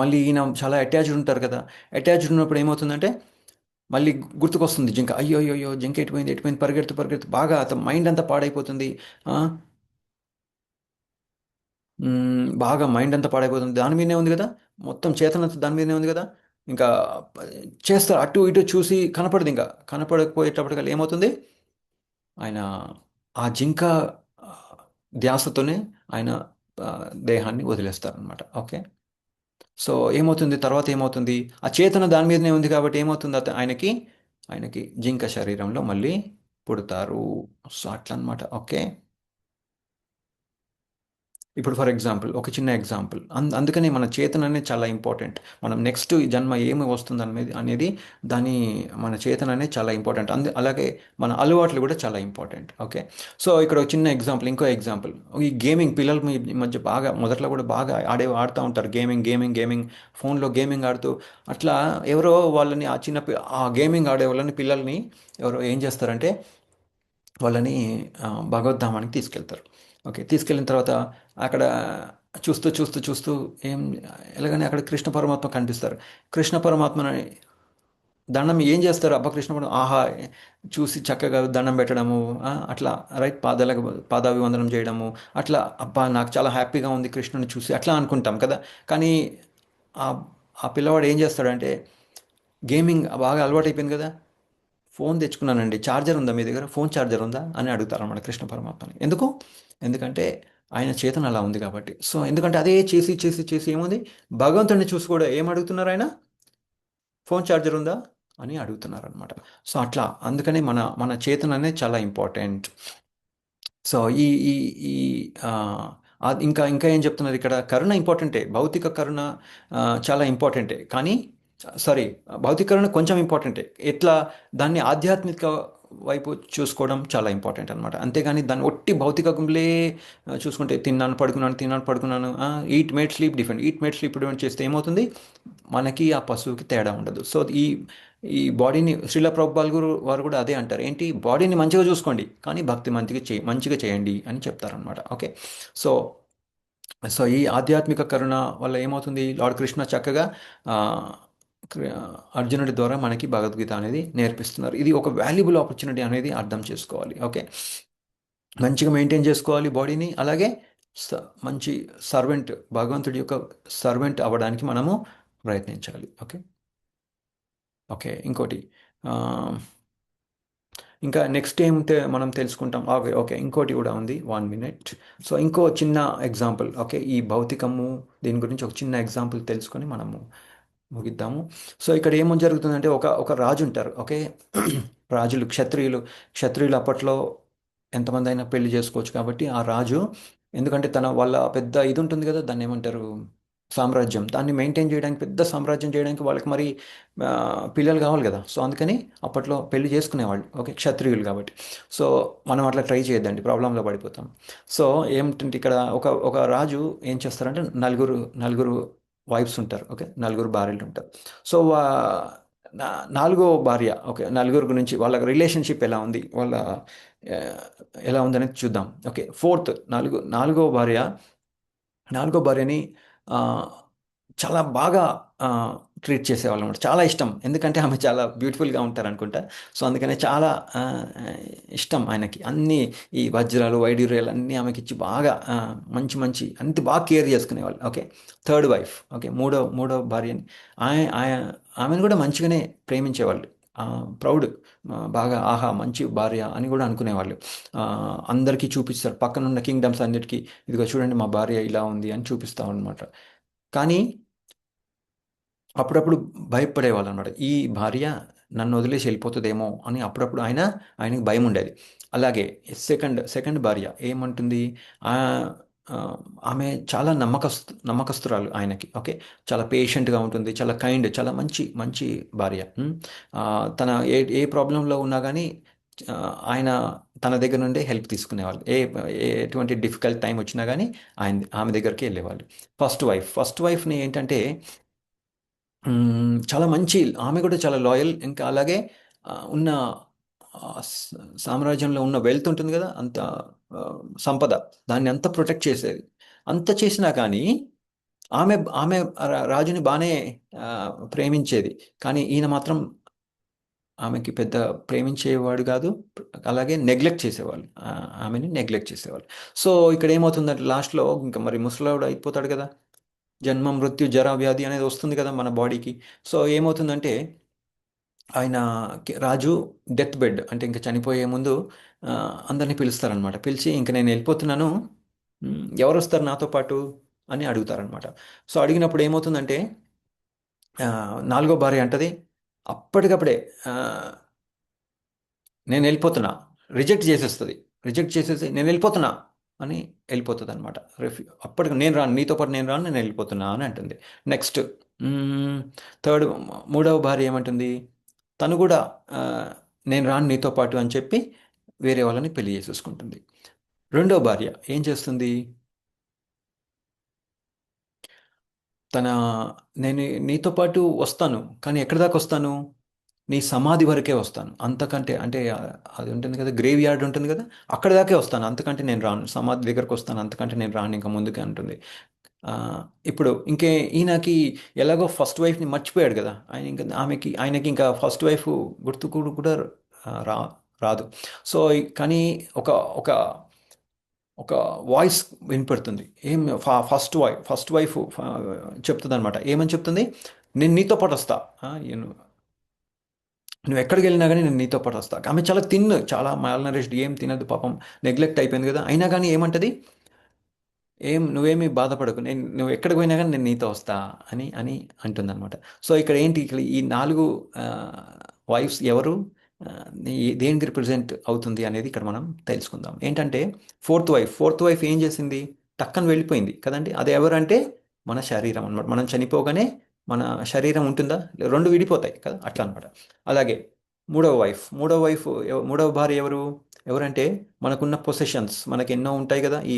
A: మళ్ళీ ఈయన చాలా అటాచ్డ్ ఉంటారు కదా, అటాచ్డ్ ఉన్నప్పుడు ఏమవుతుందంటే మళ్ళీ గుర్తుకొస్తుంది జింక, అయ్యో అయ్యో అయ్యో జింక ఎటుపోయింది ఎటుపోయింది, పరిగెడుతూ పరిగెడుతూ బాగా అతని మైండ్ అంతా పాడైపోతుంది. ఆ, బాగా మైండ్ అంతా పాడైపోతుంది, దాని మీదనే ఉంది కదా, మొత్తం చేతనంతా దాని మీదనే ఉంది కదా. ఇంకా ప- చేస్తారు అటు ఇటు చూసి కనపడదు, ఇంకా కనపడకపోయేటప్పటికల్లా ఏమవుతుంది, ఆయన ఆ జింక ఆ, ధ్యాసతోనే ఆయన ఆ, దేహాన్ని వదిలేస్తారనమాట. ఓకే, సో ఏమవుతుంది తర్వాత ఏమవుతుంది, ఆ చేతన దాని మీదనే ఉంది కాబట్టి ఏమవుతుంది, ఆయనకి జింక శరీరంలో మళ్ళీ పుడతారు. సో అట్లా అనమాట. ఓకే, ఇప్పుడు ఫర్ ఎగ్జాంపుల్ ఒక చిన్న ఎగ్జాంపుల్, అందుకనే మన చేతన అనేది చాలా ఇంపార్టెంట్. మనం నెక్స్ట్ జన్మ ఏమి వస్తుంది అనేది దాని మన చేతన అనేది చాలా ఇంపార్టెంట్. అలాగే మన అలవాట్లు కూడా చాలా ఇంపార్టెంట్. ఓకే, సో ఇక్కడ ఒక చిన్న ఎగ్జాంపుల్, ఇంకో ఎగ్జాంపుల్, ఈ గేమింగ్ పిల్లలు ఈ మధ్య బాగా మొదట్లో కూడా బాగా ఆడుతూ ఉంటారు, గేమింగ్ ఫోన్లో గేమింగ్ ఆడుతూ అట్లా. ఎవరో వాళ్ళని ఆ గేమింగ్ ఆడే వాళ్ళని పిల్లల్ని ఎవరో ఏం చేస్తారంటే వాళ్ళని భగవద్ధామానికి తీసుకెళ్తారు. ఓకే, తీసుకెళ్ళిన తర్వాత అక్కడ చూస్తూ చూస్తూ చూస్తూ ఏం ఎలాగని అక్కడ కృష్ణ పరమాత్మ కనిపిస్తారు. కృష్ణ పరమాత్మని దండం ఏం చేస్తారు, అబ్బా కృష్ణ పరమాత్మ ఆహా చూసి చక్కగా దండం పెట్టడము, అట్లా రైట్, పాదాభివందనం చేయడము, అట్లా అబ్బా నాకు చాలా హ్యాపీగా ఉంది కృష్ణుని చూసి అట్లా అనుకుంటాం కదా. కానీ ఆ ఆ పిల్లవాడు ఏం చేస్తాడంటే గేమింగ్ బాగా అలవాటు అయిపోయింది కదా, ఫోన్ తెచ్చుకున్నానండి, ఛార్జర్ ఉందా మీ దగ్గర, ఫోన్ ఛార్జర్ ఉందా అని అడుగుతారు అన్నమాట కృష్ణ పరమాత్మని. ఎందుకంటే ఆయన చేతన అలా ఉంది కాబట్టి. సో ఎందుకంటే అదే చేసి చేసి చేసి ఏముంది, భగవంతుడిని చూసి కూడా ఏం అడుగుతున్నారు ఆయన, ఫోన్ ఛార్జర్ ఉందా అని అడుగుతున్నారు అనమాట. సో అట్లా అందుకనే మన మన చేతన అనేది చాలా ఇంపార్టెంట్. సో ఈ ఈ ఈ ఆ, ఇంకా ఇంకా ఏం చెప్తున్నారు ఇక్కడ, కరుణ ఇంపార్టెంటే, భౌతిక కరుణ చాలా ఇంపార్టెంటే, కానీ సారీ, భౌతిక కరుణ కొంచెం ఇంపార్టెంటే, ఎట్లా దాన్ని ఆధ్యాత్మిక వైపు చూసుకోవడం చాలా ఇంపార్టెంట్ అనమాట. అంతేగాని దాన్ని ఒట్టి భౌతిక గుంపులే చూసుకుంటే తిన్నాను పడుకున్నాను, ఈట్ మేట్ స్లీప్ డిఫరెంట్ చేస్తే ఏమవుతుంది, మనకి ఆ పశువుకి తేడా ఉండదు. సో ఈ ఈ బాడీని శ్రీల ప్రభుపాల్ గురు వారు కూడా అదే అంటారు, ఏంటి బాడీని మంచిగా చూసుకోండి కానీ భక్తి మంచిగా చేయండి అని చెప్తారనమాట. ఓకే, సో సో ఈ ఆధ్యాత్మిక కరుణ వల్ల ఏమవుతుంది, లార్డ్ కృష్ణ చక్కగా ఆ, కృ- అర్జునుడి ద్వారా మనకి భగవద్గీత అనేది నేర్పిస్తున్నారు. ఇది ఒక వాల్యుబుల్ ఆపర్చునిటీ అనేది అర్థం చేసుకోవాలి. ఓకే, మంచిగా మెయింటైన్ చేసుకోవాలి బాడీని, అలాగే మంచి సర్వెంట్, భగవంతుడి యొక్క సర్వెంట్ అవ్వడానికి మనము ప్రయత్నించాలి. ఓకే, ఓకే ఇంకోటి ఆ, ఇంకా నెక్స్ట్ ఏం మనం తెలుసుకుంటాం. ఓకే ఓకే ఇంకోటి కూడా ఉంది, 1 minute. సో ఇంకో చిన్న ఎగ్జాంపుల్, ఓకే ఈ భౌతికము దీని గురించి ఒక చిన్న ఎగ్జాంపుల్ తెలుసుకొని మనము ముగిద్దాము. సో ఇక్కడ ఏమో జరుగుతుందంటే ఒక ఒక రాజు ఉంటారు. ఓకే రాజులు క్షత్రియులు అప్పట్లో ఎంతమంది అయినా పెళ్లి చేసుకోవచ్చు కాబట్టి ఆ రాజు, ఎందుకంటే వాళ్ళ పెద్ద ఇది ఉంటుంది కదా, దాన్ని ఏమంటారు, సామ్రాజ్యం, దాన్ని మెయింటైన్ చేయడానికి, పెద్ద సామ్రాజ్యం చేయడానికి వాళ్ళకి మరి ఆ, పిల్లలు కావాలి కదా. సో అందుకని అప్పట్లో పెళ్లి చేసుకునేవాళ్ళు. ఓకే, క్షత్రియులు కాబట్టి. సో మనం అట్లా ట్రై చేయొద్దండి, ప్రాబ్లంలో పడిపోతాం. సో ఏమిటంటే ఇక్కడ ఒక ఒక రాజు ఏం చేస్తారంటే నలుగురు వైఫ్స్ ఉంటారు. ఓకే, నలుగురు భార్యలు ఉంటారు. సో నాలుగో భార్య, ఓకే నలుగురు గురించి వాళ్ళ రిలేషన్షిప్ ఎలా ఉంది, వాళ్ళ ఆ, ఎలా ఉందనేది చూద్దాం. ఓకే, నాలుగో భార్యని ఆ, చాలా బాగా ట్రీట్ చేసేవాళ్ళు అనమాట, చాలా ఇష్టం, ఎందుకంటే ఆమె చాలా బ్యూటిఫుల్గా ఉంటారు అనుకుంటా. సో అందుకనే చాలా ఆ, ఇష్టం ఆయనకి, అన్ని ఈ వజ్రాలు వైడూర్యాలు అన్నీ ఆమెకి ఇచ్చి బాగా మంచి అంత బాగా కేర్ చేసుకునేవాళ్ళు. ఓకే, థర్డ్ వైఫ్, ఓకే మూడో భార్యని ఆమెను కూడా మంచిగానే ప్రేమించేవాళ్ళు. ప్రౌడ్, బాగా ఆహా మంచి భార్య అని కూడా అనుకునేవాళ్ళు. అందరికీ చూపిస్తారు పక్కనున్న కింగ్డమ్స్ అన్నిటికీ, ఇదిగో చూడండి మా భార్య ఇలా ఉంది అని చూపిస్తాం అనమాట. కానీ అప్పుడప్పుడు భయపడేవాళ్ళు అనమాట. ఈ భార్య నన్ను వదిలేసి వెళ్ళిపోతుందేమో అని అప్పుడప్పుడు ఆయనకి భయం ఉండేది. అలాగే సెకండ్ భార్య ఏమంటుంది, ఆ, ఆ, ఆమె చాలా నమ్మకస్తురాలు ఆయనకి. ఓకే, చాలా పేషెంట్గా ఉంటుంది, చాలా కైండ్, చాలా మంచి మంచి భార్య. తన ఏ ప్రాబ్లంలో ఉన్నా కానీ ఆ, ఆయన తన దగ్గర నుండే హెల్ప్ తీసుకునేవాళ్ళు. ఎటువంటి డిఫికల్ట్ టైం వచ్చినా కానీ ఆమె దగ్గరికి వెళ్ళేవాళ్ళు. ఫస్ట్ వైఫ్ని ఏంటంటే చాలా మంచి, ఆమె కూడా చాలా లాయల్. ఇంకా అలాగే ఉన్న సామ్రాజ్యంలో ఉన్న వెల్త్ ఉంటుంది కదా, అంత ఆ, సంపద, దాన్ని అంతా ప్రొటెక్ట్ చేసేది. అంత చేసినా కానీ ఆమె ఆమె రాజుని బాగానే ఆ, ప్రేమించేది. కానీ ఈయన మాత్రం ఆమెకి పెద్ద ప్రేమించేవాడు కాదు, అలాగే నెగ్లెక్ట్ చేసేవాళ్ళు, ఆమెని నెగ్లెక్ట్ చేసేవాళ్ళు. సో ఇక్కడ ఏమవుతుందంటే లాస్ట్లో ఇంకా మరి ముసలావిడ అయిపోతాడు కదా, జన్మ మృత్యు జరా వ్యాధి అనేది వస్తుంది కదా మన బాడీకి. సో ఏమవుతుందంటే ఆయన రాజు డెత్ బెడ్ అంటే ఇంకా చనిపోయే ముందు ఆ, అందరినీ పిలుస్తారనమాట. పిలిచి ఇంక నేను వెళ్ళిపోతున్నాను, ఎవరు వస్తారు నాతో పాటు అని అడుగుతారనమాట. సో అడిగినప్పుడు ఏమవుతుందంటే ఆ, నాలుగో భార్య అంటది అప్పటికప్పుడే, ఆ, నేను వెళ్ళిపోతున్నా, రిజెక్ట్ చేసేసి నేను వెళ్ళిపోతున్నా అని వెళ్ళిపోతుంది అనమాట. అప్పటికి నేను రాను, నీతో పాటు నేను రాను, నేను వెళ్ళిపోతున్నా అని అంటుంది. నెక్స్ట్ థర్డ్ మూడవ భార్య ఏమంటుంది, తను కూడా ఆ, నేను రాను నీతో పాటు అని చెప్పి వేరే వాళ్ళని పెళ్లి చేసేసుకుంటుంది. రెండో భార్య ఏం చేస్తుంది, తన నేను నీతో పాటు వస్తాను, కానీ ఎక్కడి దాకా వస్తాను, నీ సమాధి వరకే వస్తాను, అంతకంటే అంటే అది ఉంటుంది కదా, గ్రేవ్ యార్డ్ ఉంటుంది కదా, అక్కడ దాకే వస్తాను, అంతకంటే నేను రాను, సమాధి దగ్గరకు వస్తాను, అంతకంటే నేను రాను ఇంకా ముందుకే అంటుంది. ఆ, ఇప్పుడు ఈయనకి ఎలాగో ఫస్ట్ వైఫ్ని మర్చిపోయాడు కదా, ఆయనకి ఇంకా ఫస్ట్ వైఫ్ గుర్తు కూడా ఆ, రా రాదు. సో కానీ ఒక ఒక ఒక వాయిస్ వినపడుతుంది. ఏం ఫస్ట్ వైఫ్ చెప్తుంది అనమాట. ఏమని చెప్తుంది, నేను నీతో పాటు వస్తా, నువ్వు ఎక్కడికి వెళ్ళినా కానీ నేను నీతో పాటు వస్తా. ఆమె చాలా చాలా మాల్నరిష్డ్, ఏం తినదు పాపం, నెగ్లెక్ట్ అయిపోయింది కదా, అయినా కానీ ఏమంటది, నువ్వేమీ బాధపడకు, నువ్వు ఎక్కడికి పోయినా కానీ నేను నీతో వస్తా అని అని అంటుందన్నమాట. సో ఇక్కడ ఏంటి, ఇక్కడ ఈ 4 వైఫ్స్ ఎవరు, ఆ, దేనికి రిప్రజెంట్ అవుతుంది అనేది ఇక్కడ మనం తెలుసుకుందాం. ఏంటంటే ఫోర్త్ వైఫ్ ఏం చేసింది, టక్కన వెళ్ళిపోయింది కదండి. అది ఎవరంటే మన శరీరం అనమాట. మనం చనిపోగానే మన శరీరం ఉంటుందా, రెండు విడిపోతాయి కదా, అట్లా అనమాట. అలాగే మూడవ భార్య ఎవరంటే మనకున్న పొసెషన్స్, మనకి ఎన్నో ఉంటాయి కదా, ఈ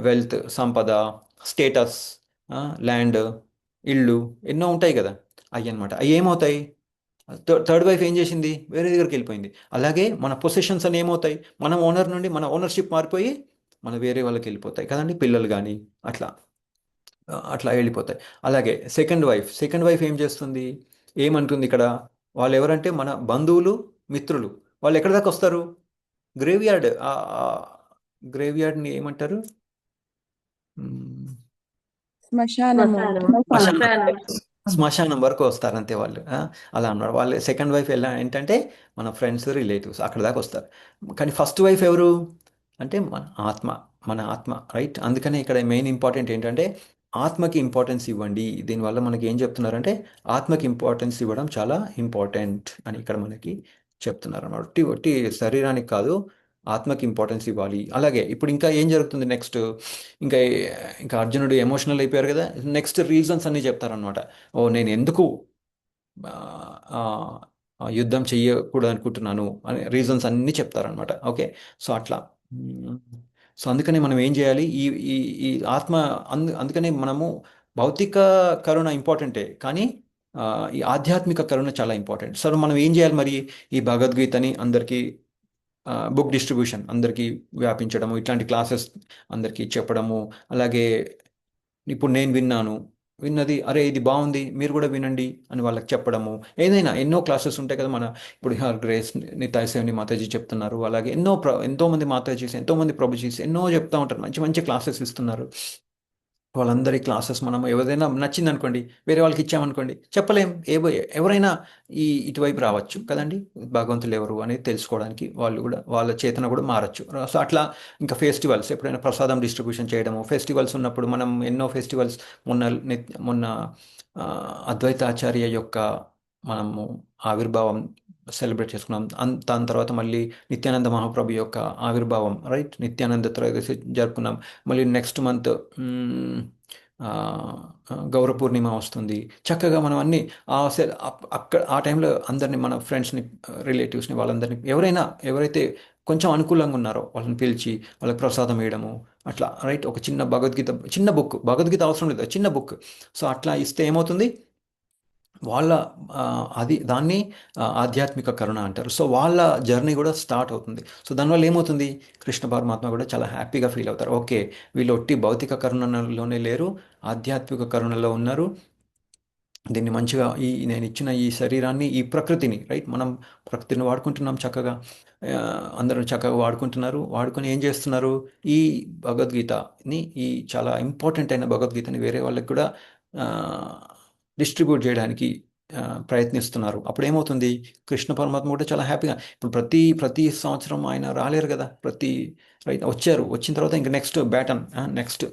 A: వెల్త్, సంపద, స్టేటస్, ల్యాండ్, ఇళ్ళు ఎన్నో ఉంటాయి కదా, అవి అనమాట. అవి ఏమవుతాయి, థర్డ్ వైఫ్ ఏం చేసింది, వేరే దగ్గరికి వెళ్ళిపోయింది. అలాగే మన పొసెషన్స్ అని ఏమవుతాయి, మన ఓనర్ నుండి మన ఓనర్షిప్ మారిపోయి మన వేరే వాళ్ళకి వెళ్ళిపోతాయి కదండి, పిల్లలు కానీ అట్లా అట్లా వెళ్ళిపోతాయి. అలాగే సెకండ్ వైఫ్ ఏం చేస్తుంది, ఏమంటుంది ఇక్కడ, వాళ్ళు ఎవరంటే మన బంధువులు, మిత్రులు. వాళ్ళు ఎక్కడి దాకా వస్తారు, గ్రేవ్ యార్డ్, గ్రేవ్ యార్డ్ని ఏమంటారు, మ్మ్,
D: శ్మశానము.
A: శ్మశానం వరకు వస్తారు అంతే వాళ్ళు. అలా అన్నారు వాళ్ళు. సెకండ్ వైఫ్ ఎలా ఏంటంటే మన ఫ్రెండ్స్, రిలేటివ్స్ అక్కడ దాకా వస్తారు. కానీ ఫస్ట్ వైఫ్ ఎవరు అంటే మన ఆత్మ, రైట్. అందుకనే ఇక్కడ మెయిన్ ఇంపార్టెంట్ ఏంటంటే ఆత్మకి ఇంపార్టెన్స్ ఇవ్వండి. దీనివల్ల మనకి ఏం చెప్తున్నారంటే ఆత్మకి ఇంపార్టెన్స్ ఇవ్వడం చాలా ఇంపార్టెంట్ అని ఇక్కడ మనకి చెప్తున్నారు అన్నమాట. ఒట్టి శరీరానికి కాదు, ఆత్మకి ఇంపార్టెన్స్ ఇవ్వాలి. అలాగే ఇప్పుడు ఇంకా ఏం జరుగుతుంది నెక్స్ట్, ఇంకా ఇంకా అర్జునుడు ఎమోషనల్ అయిపోయారు కదా, నెక్స్ట్ రీజన్స్ అన్నీ చెప్తారనమాట. నేను ఎందుకు ఆ, ఆ, యుద్ధం చెయ్యకూడదు అనుకుంటున్నాను అనే రీజన్స్ అన్నీ చెప్తారనమాట. ఓకే, సో అట్లా. సో అందుకనే మనం ఏం చేయాలి, ఈ ఈ ఈ ఆత్మ, అందుకనే మనము భౌతిక కరుణ ఇంపార్టెంటే, కానీ ఈ ఆధ్యాత్మిక కరుణ చాలా ఇంపార్టెంట్. సో మనం ఏం చేయాలి మరి, ఈ భగవద్గీతని అందరికీ బుక్ డిస్ట్రిబ్యూషన్ అందరికీ వ్యాపించడము, ఇట్లాంటి క్లాసెస్ అందరికీ చెప్పడము. అలాగే ఇప్పుడు నేను విన్నది అరే ఇది బాగుంది మీరు కూడా వినండి అని వాళ్ళకి చెప్పడము. ఏదైనా ఎన్నో క్లాసెస్ ఉంటాయి కదా, మన ఇప్పుడు హర్ గ్రేస్ నితాయసేవని మాతాజీ చెప్తున్నారు. అలాగే ఎంతోమంది మాతాజీస్, ఎంతోమంది ప్రభుజీస్ ఎన్నో చెప్తూ ఉంటారు, మంచి మంచి క్లాసెస్ ఇస్తున్నారు. వాళ్ళందరి క్లాసెస్ మనం ఎవరైనా నచ్చింది అనుకోండి, వేరే వాళ్ళకి ఇచ్చామనుకోండి, చెప్పలేం. ఎవరైనా ఇటువైపు రావచ్చు కదండి, భగవంతులు ఎవరు అనేది తెలుసుకోవడానికి. వాళ్ళు కూడా వాళ్ళ చేతన కూడా మారచ్చు. సో అట్లా ఇంకా ఫెస్టివల్స్ ఎప్పుడైనా ప్రసాదం డిస్ట్రిబ్యూషన్ చేయడము, ఫెస్టివల్స్ ఉన్నప్పుడు మనం ఎన్నో ఫెస్టివల్స్ మొన్న అద్వైతాచార్య యొక్క మనము ఆవిర్భావం సెలబ్రేట్ చేసుకున్నాం. దాని తర్వాత మళ్ళీ నిత్యానంద మహాప్రభు యొక్క ఆవిర్భావం, రైట్, నిత్యానంద త్రయోదశి జరుపుకున్నాం. మళ్ళీ నెక్స్ట్ మంత్ గౌర పూర్ణిమ వస్తుంది. చక్కగా మనం అన్ని అక్కడ ఆ టైంలో అందరినీ, మన ఫ్రెండ్స్ని, రిలేటివ్స్ని, వాళ్ళందరినీ ఎవరైతే కొంచెం అనుకూలంగా ఉన్నారో వాళ్ళని పిలిచి వాళ్ళకి ప్రసాదం వేయడము అట్లా, రైట్. ఒక చిన్న భగవద్గీత అవసరం లేదు, చిన్న బుక్. సో అట్లా ఇస్తే ఏమవుతుంది, వాళ్ళ దాన్ని ఆధ్యాత్మిక కరుణ అంటారు. సో వాళ్ళ జర్నీ కూడా స్టార్ట్ అవుతుంది. సో దానివల్ల ఏమవుతుంది, కృష్ణ పరమాత్మ కూడా చాలా హ్యాపీగా ఫీల్ అవుతారు. ఓకే, వీళ్ళు ఒట్టి భౌతిక కరుణలోనే లేరు, ఆధ్యాత్మిక కరుణలో ఉన్నారు. దీన్ని మంచిగా నేను ఇచ్చిన ఈ శరీరాన్ని, ఈ ప్రకృతిని, రైట్, మనం ప్రకృతిని వాడుకుంటున్నాం చక్కగా, అందరూ చక్కగా వాడుకుంటున్నారు. వాడుకొని ఏం చేస్తున్నారు, ఈ భగవద్గీతని, ఈ చాలా ఇంపార్టెంట్ అయిన భగవద్గీతని వేరే వాళ్ళకి కూడా డిస్ట్రిబ్యూట్ చేయడానికి ప్రయత్నిస్తున్నారు. అప్పుడు ఏమవుతుంది, కృష్ణ పరమాత్మ కూడా చాలా హ్యాపీగా. ఇప్పుడు ప్రతి సంవత్సరం ఆయన రాలేరు కదా, రైట్, వచ్చిన తర్వాత ఇంకా నెక్స్ట్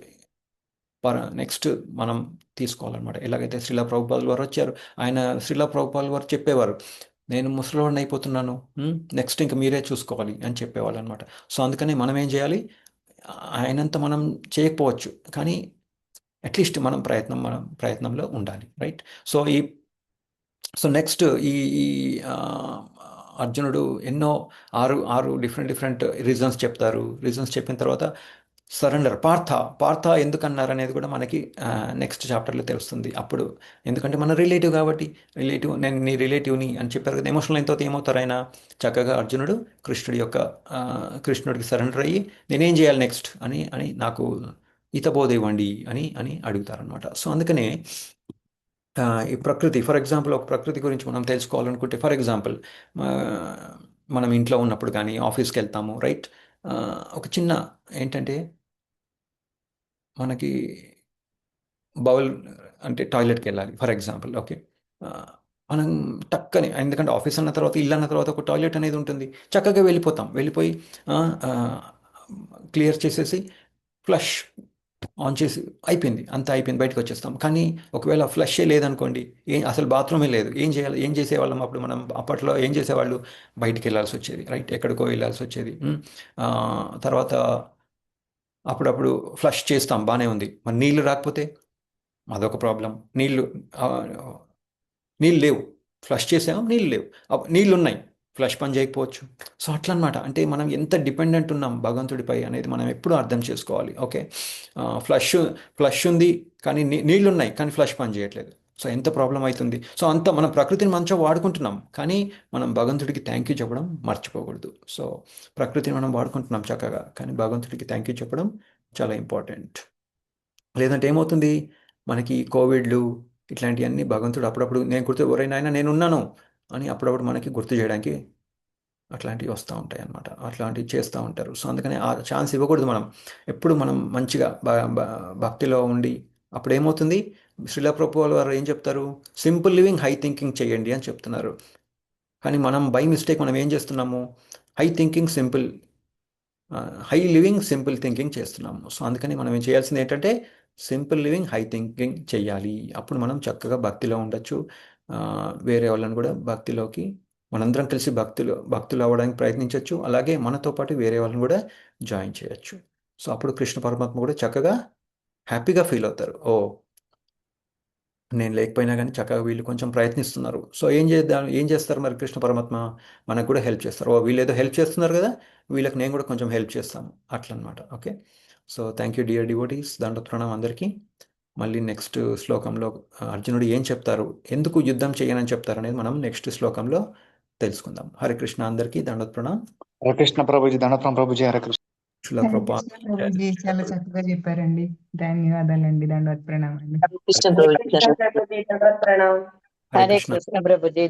A: మనం తీసుకోవాలన్నమాట. ఎలాగైతే శ్రీలా ప్రభుపాదుల వారు వచ్చారు, శ్రీలా ప్రభుపాదుల వారు చెప్పేవారు, నేను ముసలివాడిని అయిపోతున్నాను, నెక్స్ట్ ఇంకా మీరే చూసుకోవాలి అని చెప్పేవాళ్ళు అనమాట. సో అందుకని మనం ఏం చేయాలి, ఆయనంత మనం చేయకపోవచ్చు, కానీ అట్లీస్ట్ మనం ప్రయత్నంలో ఉండాలి, రైట్. సో నెక్స్ట్ ఈ అర్జునుడు ఎన్నో 6 డిఫరెంట్ రీజన్స్ చెప్తారు. రీజన్స్ చెప్పిన తర్వాత సరెండర్. పార్థ ఎందుకన్నారు అనేది కూడా మనకి నెక్స్ట్ చాప్టర్లో తెలుస్తుంది. అప్పుడు ఎందుకంటే మన రిలేటివ్ కాబట్టి, నేను నీ రిలేటివ్ని అని చెప్పారు కదా, ఎమోషనల్ అయిన తర్వాత ఏమవుతారు, ఆయన చక్కగా అర్జునుడు కృష్ణుడికి సరెండర్ అయ్యి నేనేం చేయాలి నెక్స్ట్ అని నాకు హితబోధ ఇవ్వండి అని అడుగుతారనమాట. సో అందుకనే ఈ ప్రకృతి, ఫర్ ఎగ్జాంపుల్, ఒక ప్రకృతి గురించి మనం తెలుసుకోవాలనుకుంటే, ఫర్ ఎగ్జాంపుల్ మనం ఇంట్లో ఉన్నప్పుడు కానీ ఆఫీస్కి వెళ్తాము, రైట్. ఒక చిన్న ఏంటంటే మనకి బౌల్ అంటే టాయిలెట్కి వెళ్ళాలి ఫర్ ఎగ్జాంపుల్, ఓకే. మనం టక్కని, ఎందుకంటే ఆఫీస్ అన్న తర్వాత, ఇల్లు అన్న తర్వాత ఒక టాయిలెట్ అనేది ఉంటుంది, చక్కగా వెళ్ళిపోయి క్లియర్ చేసేసి ఫ్లష్ ఆన్ చేసి అయిపోయింది, బయటకు వచ్చేస్తాం. కానీ ఒకవేళ ఫ్లషే లేదనుకోండి, అసలు బాత్రూమే లేదు, ఏం చేసేవాళ్ళం అప్పుడు? మనం అప్పట్లో ఏం చేసేవాళ్ళు, బయటికి వెళ్ళాల్సి వచ్చేది, రైట్, ఎక్కడికో వెళ్ళాల్సి వచ్చేది. తర్వాత అప్పుడప్పుడు ఫ్లష్ చేస్తాం, బాగానే ఉంది, మరి నీళ్ళు రాకపోతే అదొక ప్రాబ్లం. నీళ్ళు లేవు, ఫ్లష్ చేసాము, నీళ్ళు లేవు, నీళ్ళు ఉన్నాయి, ఫ్లష్ పని చేయకపోవచ్చు. సో అట్లా అనమాట. అంటే మనం ఎంత డిపెండెంట్ ఉన్నాం భగవంతుడిపై అనేది మనం ఎప్పుడూ అర్థం చేసుకోవాలి, ఓకే. ఫ్లష్ ఉంది కానీ నీళ్ళు ఉన్నాయి, కానీ ఫ్లష్ పని చేయట్లేదు. సో ఎంత ప్రాబ్లం అవుతుంది. సో అంత మనం ప్రకృతిని మంచిగా వాడుకుంటున్నాం, కానీ మనం భగవంతుడికి థ్యాంక్ యూ చెప్పడం మర్చిపోకూడదు. సో ప్రకృతిని మనం వాడుకుంటున్నాం చక్కగా, కానీ భగవంతుడికి థ్యాంక్ యూ చెప్పడం చాలా ఇంపార్టెంట్. లేదంటే ఏమవుతుంది, మనకి కోవిడ్లు ఇట్లాంటివన్నీ భగవంతుడు అప్పుడప్పుడు ఎవరైనా నేనున్నాను అని అప్పుడప్పుడు మనకి గుర్తు చేయడానికి అట్లాంటివి వస్తూ ఉంటాయి అన్నమాట. అట్లాంటివి చేస్తూ ఉంటారు. సో అందుకని ఆ ఛాన్స్ ఇవ్వకూడదు. మనం ఎప్పుడు మంచిగా భక్తిలో ఉండి, అప్పుడు ఏమవుతుంది, శ్రీలా ప్రభుపాదుల వారు ఏం చెప్తారు, సింపుల్ లివింగ్ హై థింకింగ్ చేయండి అని చెప్తున్నారు. కానీ మనం బై మిస్టేక్ మనం ఏం చేస్తున్నాము, హై లివింగ్ సింపుల్ థింకింగ్ చేస్తున్నాము. సో అందుకని మనం ఏం చేయాల్సింది ఏంటంటే సింపుల్ లివింగ్ హై థింకింగ్ చేయాలి. అప్పుడు మనం చక్కగా భక్తిలో ఉండొచ్చు. వేరే వాళ్ళని కూడా భక్తిలోకి మనందరం కలిసి భక్తులు అవ్వడానికి ప్రయత్నించవచ్చు. అలాగే మనతో పాటు వేరే వాళ్ళని కూడా జాయిన్ చేయొచ్చు. సో అప్పుడు కృష్ణ పరమాత్మ కూడా చక్కగా హ్యాపీగా ఫీల్ అవుతారు. నేను లేకపోయినా కానీ చక్కగా వీళ్ళు కొంచెం ప్రయత్నిస్తున్నారు. సో ఏం చేస్తారు మరి కృష్ణ పరమాత్మ, మనకు కూడా హెల్ప్ చేస్తారు. వీళ్ళు ఏదో హెల్ప్ చేస్తున్నారు కదా, వీళ్ళకి నేను కూడా కొంచెం హెల్ప్ చేస్తాను, అట్లా అనమాట, okay. So thank you dear devotees, దండోత్ ప్రణామం అందరికీ. మళ్ళీ నెక్స్ట్ శ్లోకంలో అర్జునుడు ఏం చెప్తారు, ఎందుకు యుద్ధం చేయనని చెప్తారు అనేది మనం నెక్స్ట్ శ్లోకంలో తెలుసుకుందాం. హరే కృష్ణ అందరికీ దండోత్ ప్రణామం.
H: హరే కృష్ణ ప్రభుజీ, దండోత్ ప్రభుజీ, హరే కృష్ణ.
B: ప్రభుజీ చాలా చక్కగా చెప్పారండి. ధన్యవాదాలండి. దండోత్ ప్రణామం అండి.
I: హరే కృష్ణ ప్రభుజీ.